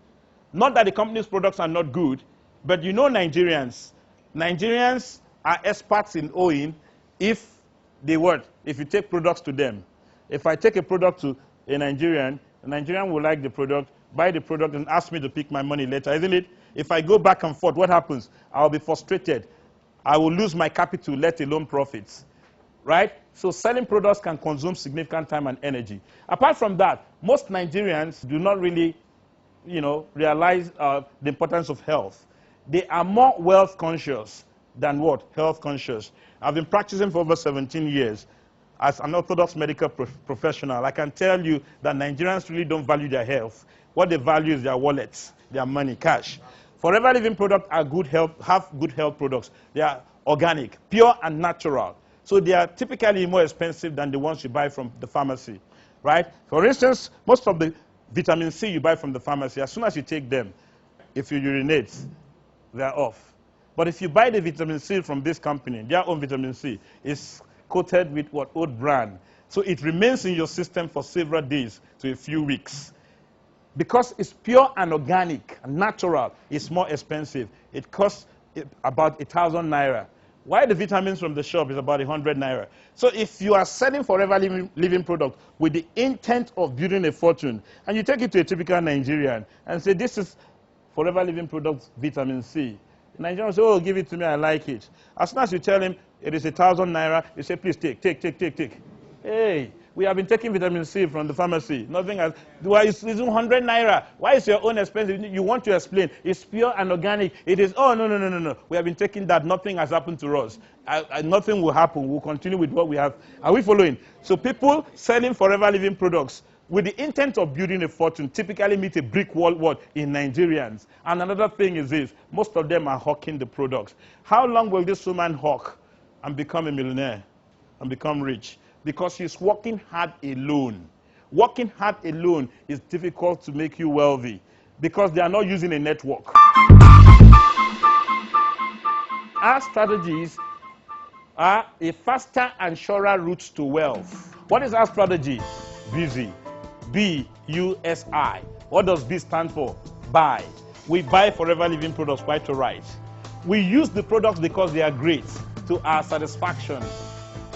Not that the company's products are not good, but you know Nigerians. Nigerians are experts in owing if they what? If you take products to them. If I take a product to a Nigerian will like the product, buy the product, and ask me to pick my money later, isn't it? If I go back and forth, what happens? I'll be frustrated. I will lose my capital, let alone profits. Right? So selling products can consume significant time and energy. Apart from that, most Nigerians do not really, realize the importance of health. They are more wealth conscious than what? Health conscious. I've been practicing for over 17 years. As an orthodox medical professional, I can tell you that Nigerians really don't value their health. What they value is their wallets, their money, cash. Forever Living products are good health, have good health products. They are organic, pure and natural. So they are typically more expensive than the ones you buy from the pharmacy, right? For instance, most of the vitamin C you buy from the pharmacy, as soon as you take them, if you urinate, they're off. But if you buy the vitamin C from this company, their own vitamin C, it's coated with what? Old brand. So it remains in your system for several days to a few weeks. Because it's pure and organic and natural, it's more expensive. It costs about 1,000 naira. Why the vitamins from the shop is about 100 naira. So if you are selling Forever Living product with the intent of building a fortune, and you take it to a typical Nigerian and say, this is Forever Living product vitamin C. The Nigerian will say, oh, give it to me, I like it. As soon as you tell him it is 1,000 naira, you say, please take. Hey, we have been taking vitamin C from the pharmacy. Nothing else. Why is 100 naira? Why is your own expensive? You want to explain. It's pure and organic. It is, oh, no. We have been taking that. Nothing has happened to us. Nothing will happen. We'll continue with what we have. Are we following? So people selling Forever Living products with the intent of building a fortune typically meet a brick wall in Nigerians. And another thing is this. Most of them are hawking the products. How long will this woman hawk and become a millionaire and become rich? Because she's working hard alone. Working hard alone is difficult to make you wealthy because they are not using a network. Our strategies are a faster and surer route to wealth. What is our strategy? Busy. B-U-S-I. What does B stand for? Buy. We buy Forever Living products quite all right. We use the products because they are great to our satisfaction.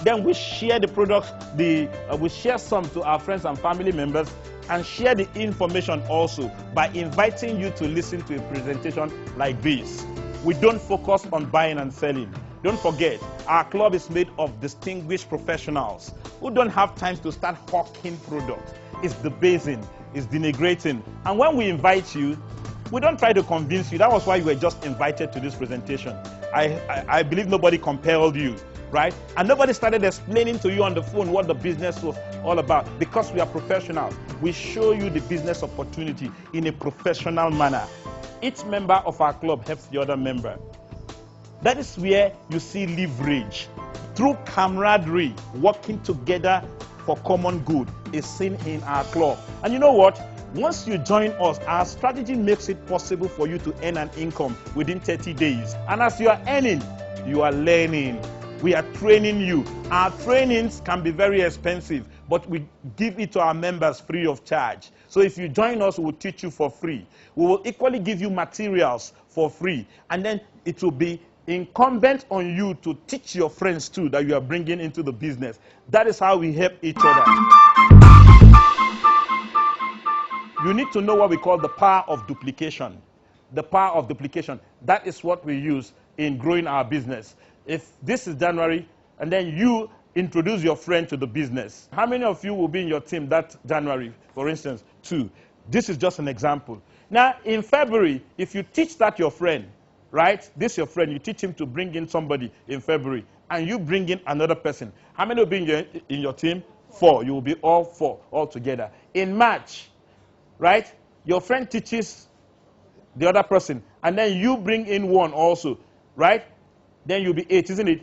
Then we share the products, we share some to our friends and family members and share the information also by inviting you to listen to a presentation like this. We don't focus on buying and selling. Don't forget, our club is made of distinguished professionals who don't have time to start hawking products. It's debasing, it's denigrating. And when we invite you, we don't try to convince you. That was why you were just invited to this presentation. I believe nobody compelled you. Right? And nobody started explaining to you on the phone what the business was all about. Because we are professionals, we show you the business opportunity in a professional manner. Each member of our club helps the other member. That is where you see leverage. through camaraderie, working together for common good is seen in our club. And you know what? Once you join us, our strategy makes it possible for you to earn an income within 30 days. And as you are earning, you are learning. We are training you. Our trainings can be very expensive, but we give it to our members free of charge. So if you join us, we will teach you for free. We will equally give you materials for free. And then it will be incumbent on you to teach your friends too that you are bringing into the business. That is how we help each other. You need to know what we call the power of duplication. The power of duplication. That is what we use in growing our business. If this is January, and then you introduce your friend to the business, how many of you will be in your team that January, for instance? 2. This is just an example. Now, in February, if you teach that your friend, right? This your friend, you teach him to bring in somebody in February, and you bring in another person. How many will be in your team? 4. You will be all 4 all together. In March, right? Your friend teaches the other person, and then you bring in 1 also, right? Then you'll be 8, isn't it?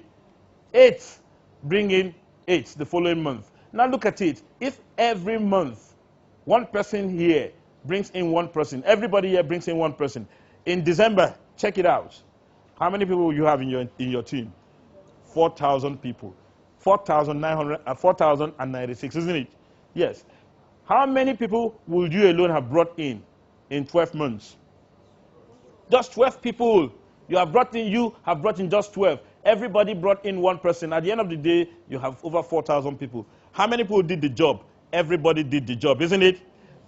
8, bring in 8 the following month. Now look at it. If every month, 1 person here brings in 1 person, everybody here brings in 1 person. In December, check it out. How many people will you have in your team? 4,000 people. 4,096, isn't it? Yes. How many people will you alone have brought in 12 months? Just 12 people. You have brought in just 12. Everybody brought in 1 person. At the end of the day, you have over 4,000 people. How many people did the job? Everybody did the job, isn't it?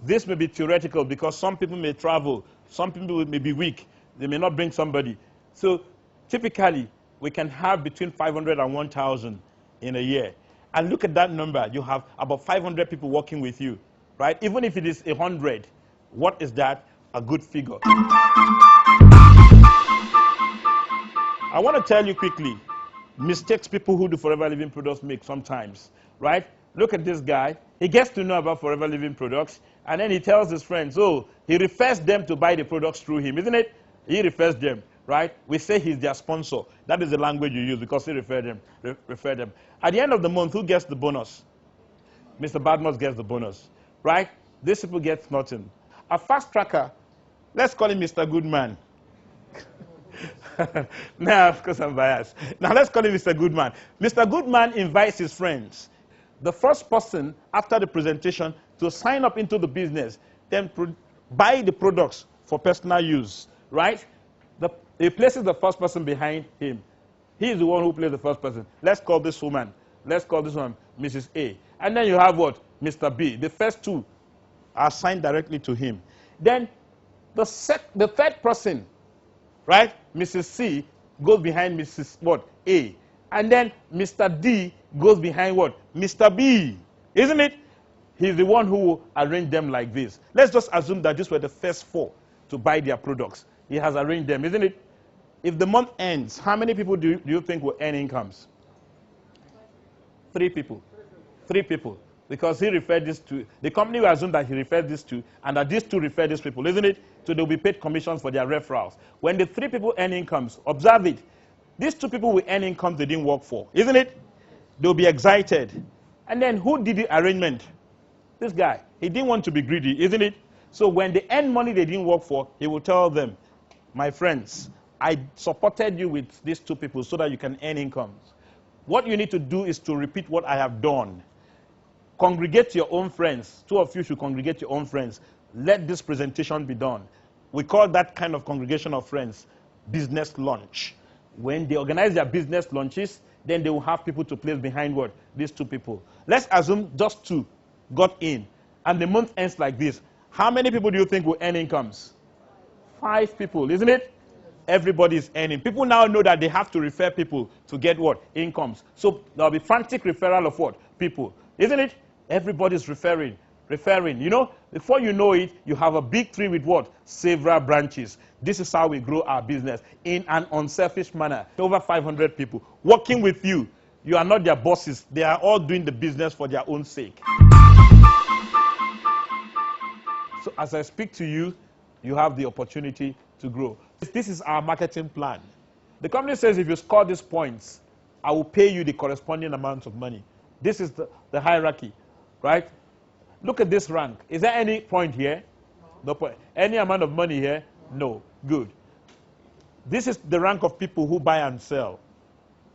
This may be theoretical because some people may travel. Some people may be weak. They may not bring somebody. So typically, we can have between 500 and 1,000 in a year. And look at that number. You have about 500 people working with you, right? Even if it is 100, what is that? A good figure. I want to tell you quickly, mistakes people who do Forever Living products make sometimes, right? Look at this guy. He gets to know about Forever Living products, and then he tells his friends, oh, he refers them to buy the products through him, isn't it? He refers them, right? We say he's their sponsor. That is the language you use because he referred them. At the end of the month, who gets the bonus? Mr. Badmus gets the bonus, right? These people get nothing. A fast tracker, let's call him Mr. Goodman. Now, of course, I'm biased. Now, let's call him Mr. Goodman. Mr. Goodman invites his friends. The first person after the presentation to sign up into the business, then buy the products for personal use, right? He places the first person behind him. He is the one who plays the first person. Let's call this woman. Let's call this one Mrs. A. And then you have what? Mr. B. The first 2 are assigned directly to him. Then the third person, right? Mrs. C goes behind Mrs. what? A. And then Mr. D goes behind what? Mr. B. Isn't it? He's the one who will arrange them like this. Let's just assume that these were the first 4 to buy their products. He has arranged them, isn't it? If the month ends, how many people do you think will earn incomes? 3 people. 3 people. Because he referred this to, the company will assume that he referred this to, and that these 2 refer these people, isn't it? So they'll be paid commissions for their referrals. When the 3 people earn incomes, observe it. These 2 people will earn incomes they didn't work for, isn't it? They'll be excited. And then who did the arrangement? This guy. He didn't want to be greedy, isn't it? So when they earn money they didn't work for, he will tell them, my friends, I supported you with these 2 people so that you can earn incomes. What you need to do is to repeat what I have done. Congregate your own friends. 2 of you should congregate your own friends. Let this presentation be done. We call that kind of congregation of friends business lunch. When they organize their business lunches, then they will have people to place behind what? These 2 people. Let's assume just 2 got in, and the month ends like this. How many people do you think will earn incomes? 5 people, isn't it? Everybody is earning. People now know that they have to refer people to get what? Incomes. So there'll be frantic referral of what? People. Isn't it? Everybody's referring. You know, before you know it, you have a big tree with what? Several branches. This is how we grow our business in an unselfish manner. Over 500 people working with you. You are not their bosses. They are all doing the business for their own sake. So as I speak to you, you have the opportunity to grow. This is our marketing plan. The company says if you score these points, I will pay you the corresponding amount of money. This is the hierarchy, right? Look at this rank. Is there any point here? No point. Any amount of money here? No. Good. This is the rank of people who buy and sell.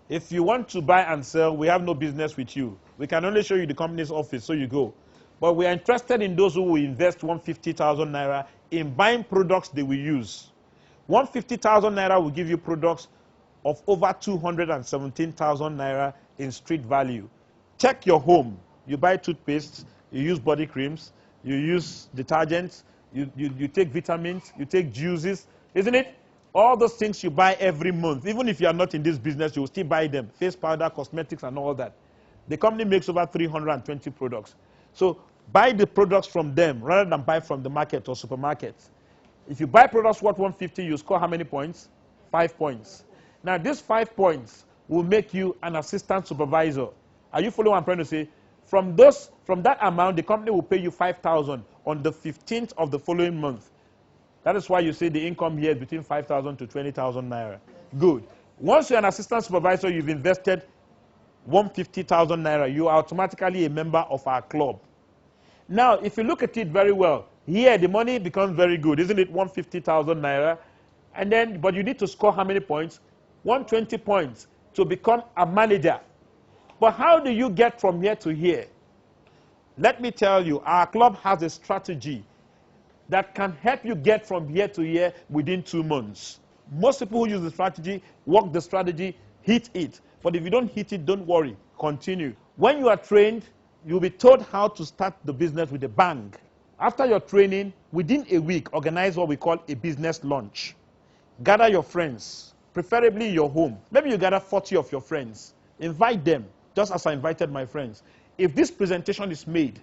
If you want to buy and sell, we have no business with you. We can only show you the company's office, so you go. But we are interested in those who will invest 150,000 naira in buying products they will use. 150,000 naira will give you products of over 217,000 naira in street value. Check your home. You buy toothpaste, you use body creams, you use detergents, you take vitamins, you take juices, isn't it? All those things you buy every month. Even if you are not in this business, you will still buy them. Face powder, cosmetics, and all that. The company makes over 320 products. So buy the products from them rather than buy from the market or supermarkets. If you buy products worth 150, you score how many points? 5 points. Now, these 5 points will make you an assistant supervisor. Are you following what I'm trying to say? From that amount, the company will pay you 5,000 on the 15th of the following month. That is why you see the income here is between 5,000 to 20,000 naira. Good. Once you're an assistant supervisor, you've invested 150,000 naira. You are automatically a member of our club. Now, if you look at it very well, here the money becomes very good, isn't it? 150,000 naira. And then, but you need to score how many points? 120 points to become a manager. But how do you get from here to here? Let me tell you, our club has a strategy that can help you get from here to here within 2 months. Most people who use the strategy, work the strategy, hit it. But if you don't hit it, don't worry. Continue. When you are trained, you'll be told how to start the business with a bang. After your training, within a week, organize what we call a business lunch. Gather your friends, preferably in your home. Maybe you gather 40 of your friends. Invite them, just as I invited my friends. If this presentation is made,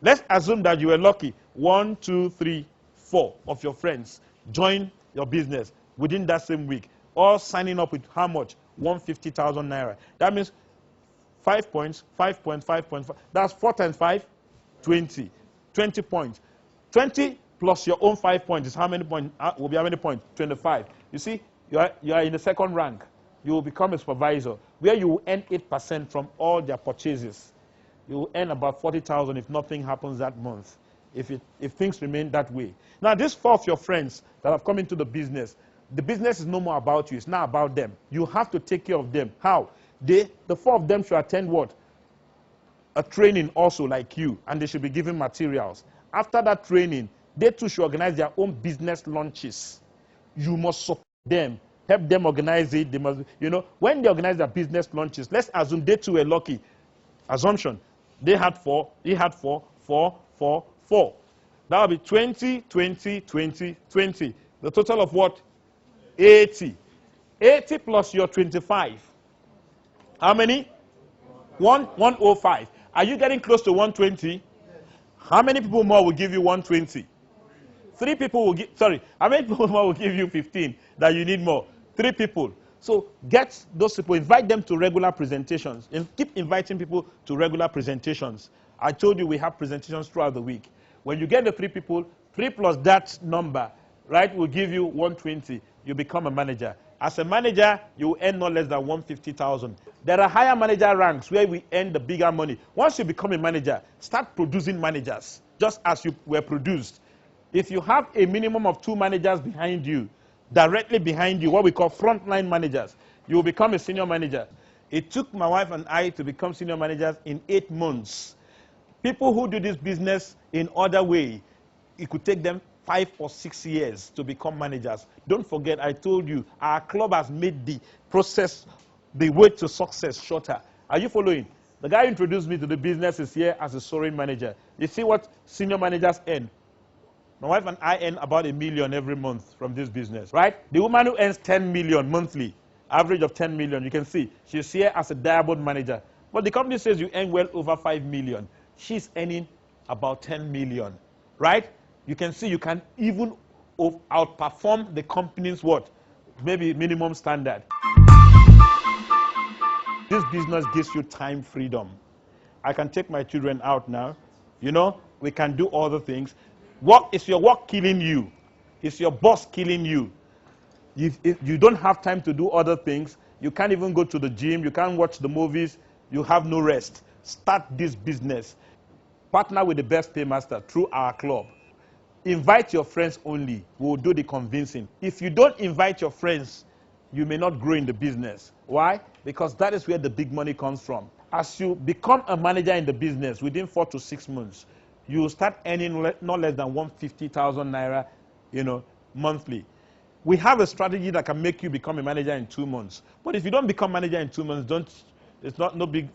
let's assume that you were lucky. 1, 2, 3, 4 of your friends join your business within that same week. All signing up with how much? 150,000 naira. That means 5 points, 5 points, 5 points. That's 4 times 5, 20. 20 points. 20 plus your own 5 points is how many points? Will be how many points? 25. You see, you are in the second rank. You will become a supervisor where you will earn 8% from all their purchases. You will earn about 40,000 if nothing happens that month, if things remain that way. Now, these 4 of your friends that have come into the business is no more about you. It's not about them. You have to take care of them. How? The 4 of them should attend what? A training also like you, and they should be given materials. After that training, they too should organize their own business lunches. You must support them. Help them organize it. They must, when they organize their business lunches, let's assume they too were lucky. Assumption. They had 4, he had 4, 4, 4, 4. That will be 20, 20, 20, 20. The total of what? 80. 80 plus your 25. How many? 105. Are you getting close to 120? How many people more will give you 120? 3 people will give, sorry, how many people more will give you 15 that you need more? 3 people. So get those people, invite them to regular presentations, and keep inviting people to regular presentations. I told you we have presentations throughout the week. When you get the 3 people, 3 plus that number, right, will give you 120. You become a manager. As a manager, you will earn no less than 150,000. There are higher manager ranks where we earn the bigger money. Once you become a manager, start producing managers, just as you were produced. If you have a minimum of 2 managers behind you, directly behind you, what we call frontline managers, you will become a senior manager. It took my wife and I to become senior managers in 8 months. People who do this business in other way, it could take them 5 or 6 years to become managers. Don't forget, I told you, our club has made the process, the way to success shorter. Are you following? The guy who introduced me to the business is here as a soaring manager. You see what senior managers earn? My wife and I earn about $1 million every month from this business, right? The woman who earns 10 million monthly, average of 10 million, you can see, she's here as a diamond manager. But the company says you earn well over 5 million. She's earning about 10 million, right? You can see you can even outperform the company's what? Maybe minimum standard. This business gives you time freedom. I can take my children out now. We can do other things. Is your work killing you? Is your boss killing you? If you don't have time to do other things, You can't even go to the gym. You can't watch the movies. You have no rest. Start this business. Partner with the best paymaster through our club. Invite your friends only. We'll do the convincing. If you don't invite your friends, you may not grow in the business. Why? Because that is where the big money comes from. As you become a manager in the business within 4 to 6 months, you will start earning not less than 150,000 naira, monthly. We have a strategy that can make you become a manager in 2 months. But if you don't become manager in 2 months, it's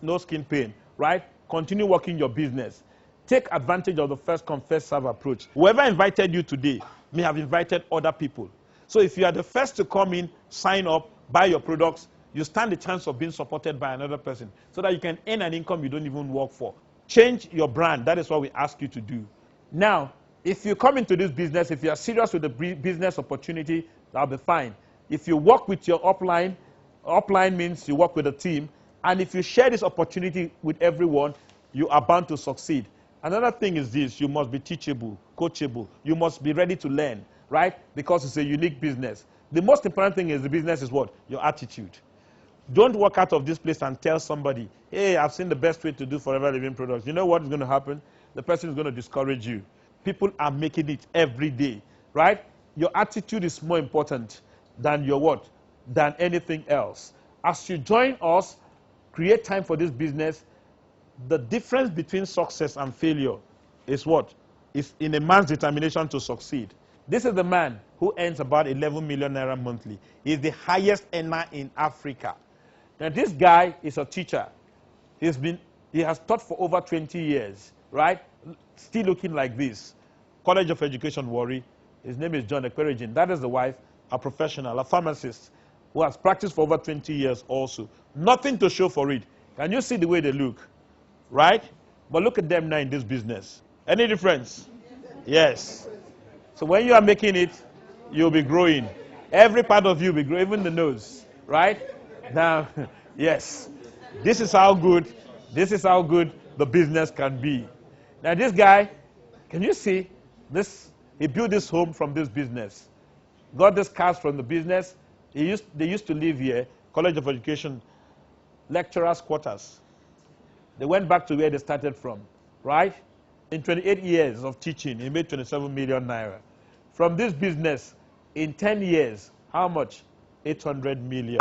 no skin pain, right? Continue working your business. Take advantage of the first come, first serve approach. Whoever invited you today may have invited other people. So if you are the first to come in, sign up, buy your products, you stand the chance of being supported by another person so that you can earn an income you don't even work for. Change your brand. That is what we ask you to do. Now, if you come into this business, if you are serious with the business opportunity, that'll be fine. If you work with your upline means you work with a team, and if you share this opportunity with everyone, you are bound to succeed. Another thing is this: you must be teachable, coachable. You must be ready to learn, right? Because it's a unique business. The most important thing is the business is what? Your attitude. Don't walk out of this place and tell somebody, hey, I've seen the best way to do forever living products. You know what is going to happen? The person is going to discourage you. People are making it every day, right? Your attitude is more important than your what? Than anything else. As you join us, create time for this business. The difference between success and failure is what? Is in a man's determination to succeed. This is the man who earns about 11 million naira monthly. He's the highest earner in Africa. Now this guy is a teacher. He has taught for over 20 years, right? Still looking like this. College of Education, Warri. His name is John Ekperejin. That is the wife, a professional, a pharmacist, who has practiced for over 20 years also. Nothing to show for it. Can you see the way they look? Right? But look at them now in this business. Any difference? Yes. So when you are making it, you'll be growing. Every part of you will be growing, even the nose. Right? Now, yes. This is how good the business can be. Now this guy, can you see this? He built this home from this business. Got this cars from the business. They used to live here, College of Education, lecturers' quarters. They went back to where they started from, right? In 28 years of teaching, he made 27 million naira. From this business, in 10 years, how much? 800 million.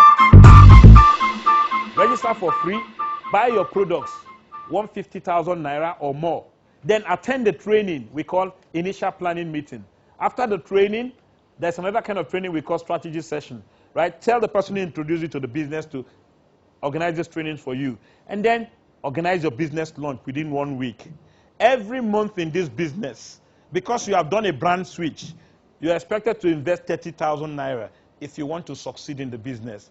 Register for free, buy your products, 150,000 naira or more. Then attend the training we call initial planning meeting. After the training, there's another kind of training we call strategy session, right? Tell the person who introduced you to the business to organize this training for you. And then organize your business launch within 1 week. Every month in this business, because you have done a brand switch, you are expected to invest 30,000 naira if you want to succeed in the business.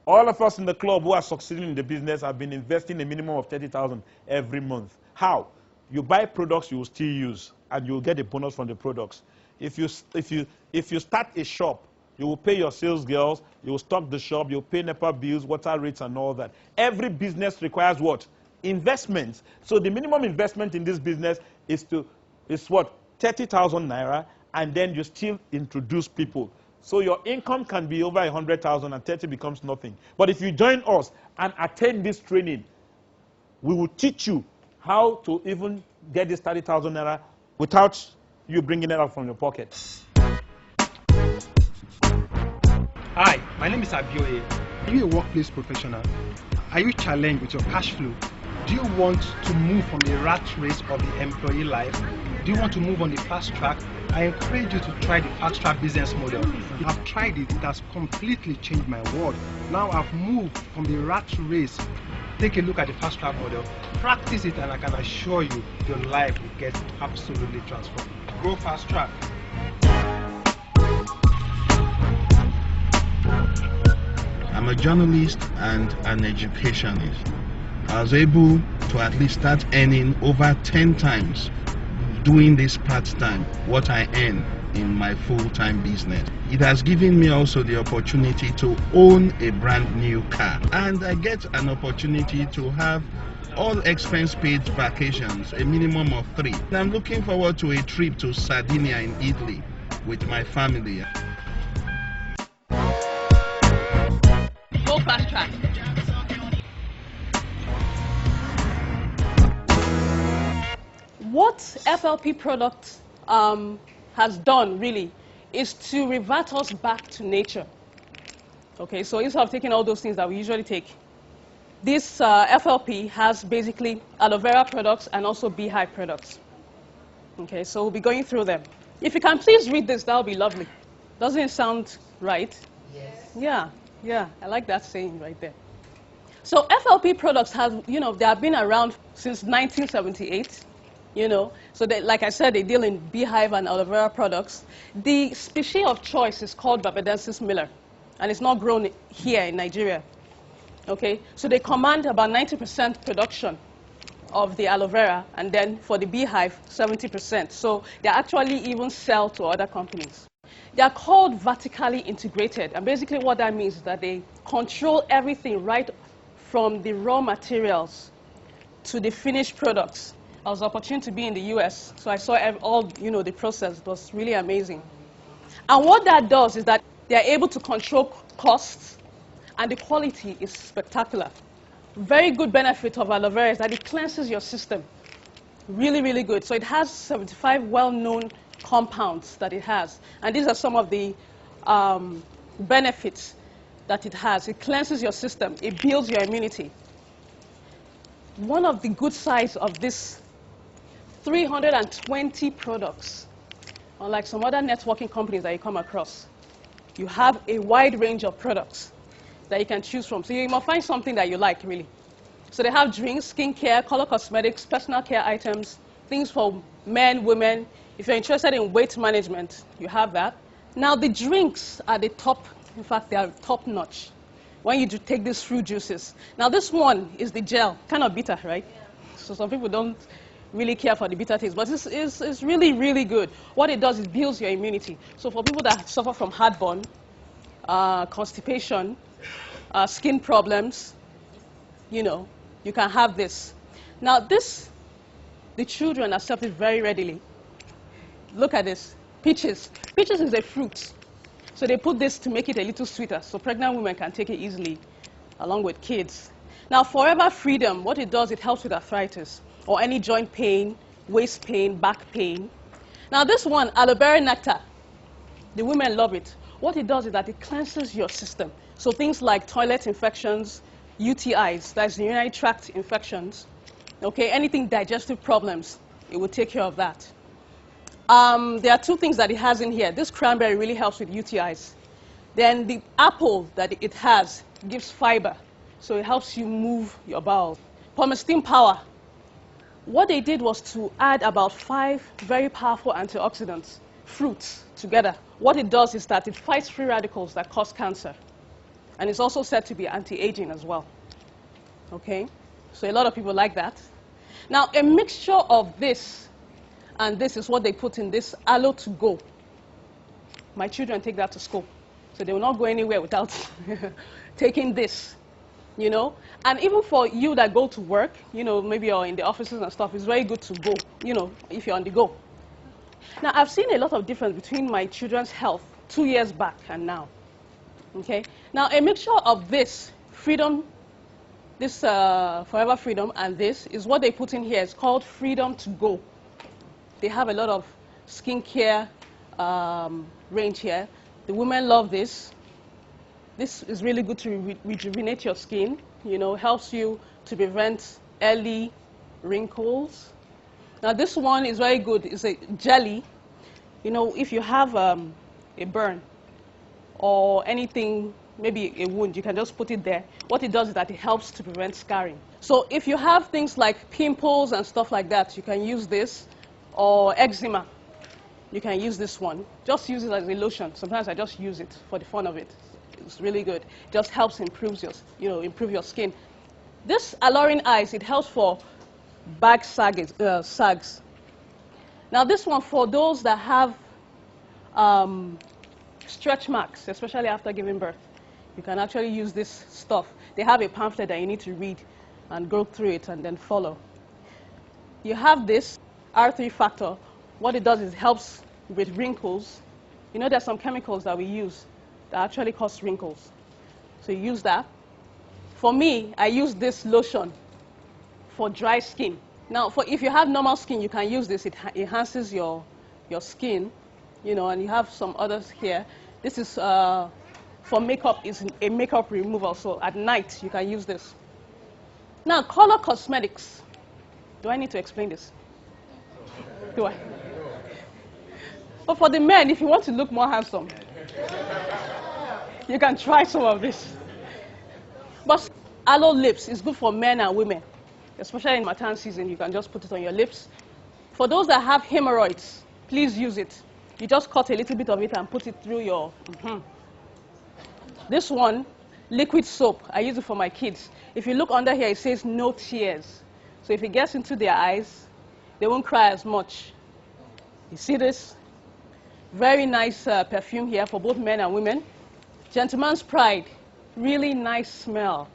All of us in the club who are succeeding in the business have been investing a minimum of 30,000 every month. How? You buy products you will still use, and you will get a bonus from the products. If you start a shop, you will pay your sales girls, you will stock the shop, you will pay NEPA bills, water rates, and all that. Every business requires what? Investments. So the minimum investment in this business is what? 30,000 naira, and then you still introduce people. So your income can be over 100,000 and 30 becomes nothing. But if you join us and attend this training, we will teach you how to even get this 30,000 naira without you bringing it out from your pocket. Hi, my name is Abioye. Are you a workplace professional? Are you challenged with your cash flow? Do you want to move from the rat race of the employee life? Do you want to move on the fast track? I encourage you to try the Fastrack business model. I've tried it, it has completely changed my world. Now I've moved from the rat race. Take a look at the Fastrack model, practice it, and I can assure you your life will get absolutely transformed. Go Fastrack. I'm a journalist and an educationist. I was able to at least start earning over 10 times doing this part-time what I earn in my full-time business. It has given me also the opportunity to own a brand new car, and I get an opportunity to have all expense paid vacations, a minimum of 3. And I'm looking forward to a trip to Sardinia in Italy with my family. Go fast track. What FLP product has done really is to revert us back to nature. Okay, so instead of taking all those things that we usually take, this FLP has basically aloe vera products and also beehive products. Okay, so we'll be going through them. If you can please read this, that would be lovely. Doesn't it sound right? Yes. Yeah, I like that saying right there. So FLP products have, they have been around since 1978. So they, like I said, they deal in beehive and aloe vera products. The species of choice is called Barbadensis miller, and it's not grown here in Nigeria. Okay, so they command about 90% production of the aloe vera, and then for the beehive, 70%. So they actually even sell to other companies. They are called vertically integrated, and basically what that means is that they control everything right from the raw materials to the finished products. I was opportune to be in the US, so I saw all, the process. It was really amazing. And what that does is that they are able to control costs, and the quality is spectacular. Very good benefit of aloe vera is that it cleanses your system. Really, really good. So it has 75 well-known compounds that it has. And these are some of the benefits that it has. It cleanses your system. It builds your immunity. One of the good sides of this 320 products, unlike some other networking companies that you come across, you have a wide range of products that you can choose from. So you must find something that you like, really. So they have drinks, skincare, color cosmetics, personal care items, things for men, women. If you're interested in weight management, you have that. Now the drinks are the top, in fact, they are top notch when you take these fruit juices. Now this one is the gel, kind of bitter, right? Yeah. So some people don't really care for the bitter taste, but it's really, really good. What it does is builds your immunity. So for people that suffer from heartburn, constipation, skin problems, you can have this. Now this, the children accept it very readily. Look at this, peaches. Peaches is a fruit. So they put this to make it a little sweeter, so pregnant women can take it easily, along with kids. Now Forever Freedom, what it does, it helps with arthritis, or any joint pain, waist pain, back pain. Now this one, aloe vera nectar, the women love it. What it does is that it cleanses your system. So things like toilet infections, UTIs, that's urinary tract infections, okay, anything digestive problems, it will take care of that. There are two things that it has in here. This cranberry really helps with UTIs. Then the apple that it has gives fiber, so it helps you move your bowels. Pomestine Power, what they did was to add about 5 very powerful antioxidants, fruits, together. What it does is that it fights free radicals that cause cancer. And it's also said to be anti-aging as well. Okay? So a lot of people like that. Now, a mixture of this and this is what they put in this aloe to go. My children take that to school. So they will not go anywhere without taking this, And even for you that go to work, maybe you're in the offices and stuff, it's very good to go, if you're on the go. Now, I've seen a lot of difference between my children's health 2 years back and now. Okay? Now, a mixture of this Freedom, this Forever Freedom, and this is what they put in here. It's called Freedom to Go. They have a lot of skincare range here. The women love this. This is really good to rejuvenate your skin. Helps you to prevent early wrinkles. Now, this one is very good. It's a jelly. If you have a burn or anything, maybe a wound, you can just put it there. What it does is that it helps to prevent scarring. So if you have things like pimples and stuff like that, you can use this. Or eczema, you can use this one. Just use it as a lotion. Sometimes I just use it for the fun of it. It's really good. It just helps improve your skin. This Alluring Eyes, it helps for back sags. Now this one, for those that have stretch marks, especially after giving birth, you can actually use this stuff. They have a pamphlet that you need to read and go through it and then follow. You have this R3 factor. What it does is it helps with wrinkles. There's some chemicals that we use that actually cause wrinkles. So you use that. For me, I use this lotion for dry skin. Now, if you have normal skin, you can use this. It enhances your skin, you know, and you have some others here. This is for makeup, is a makeup removal, so at night you can use this. Now, color cosmetics. Do I need to explain this? Do I? But for the men, if you want to look more handsome, you can try some of this. But aloe lips is good for men and women, especially in Matan season. You can just put it on your lips. For those that have hemorrhoids, please use it. You just cut a little bit of it and put it through your... This one, liquid soap, I use it for my kids. If you look under here, it says no tears. So if it gets into their eyes, they won't cry as much. You see this? Very nice perfume here for both men and women. Gentleman's Pride, really nice smell.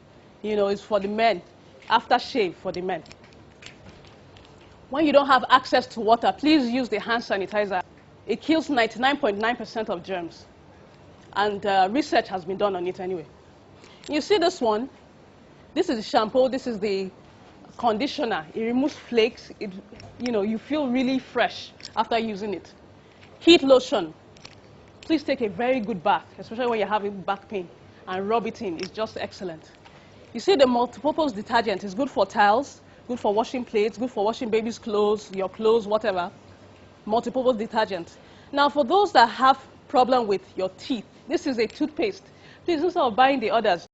You know, it's for the men. Aftershave for the men. When you don't have access to water, please use the hand sanitizer. It kills 99.9% of germs. And research has been done on it anyway. You see this one? This is the shampoo. This is the conditioner. It removes flakes. You know, you feel really fresh after using it. Heat lotion. Please take a very good bath, especially when you're having back pain, and rub it in. It's just excellent. You see the multipurpose detergent is good for tiles, good for washing plates, good for washing baby's clothes, your clothes, whatever. Multipurpose detergent. Now, for those that have problem with your teeth, this is a toothpaste. Please, instead of buying the others,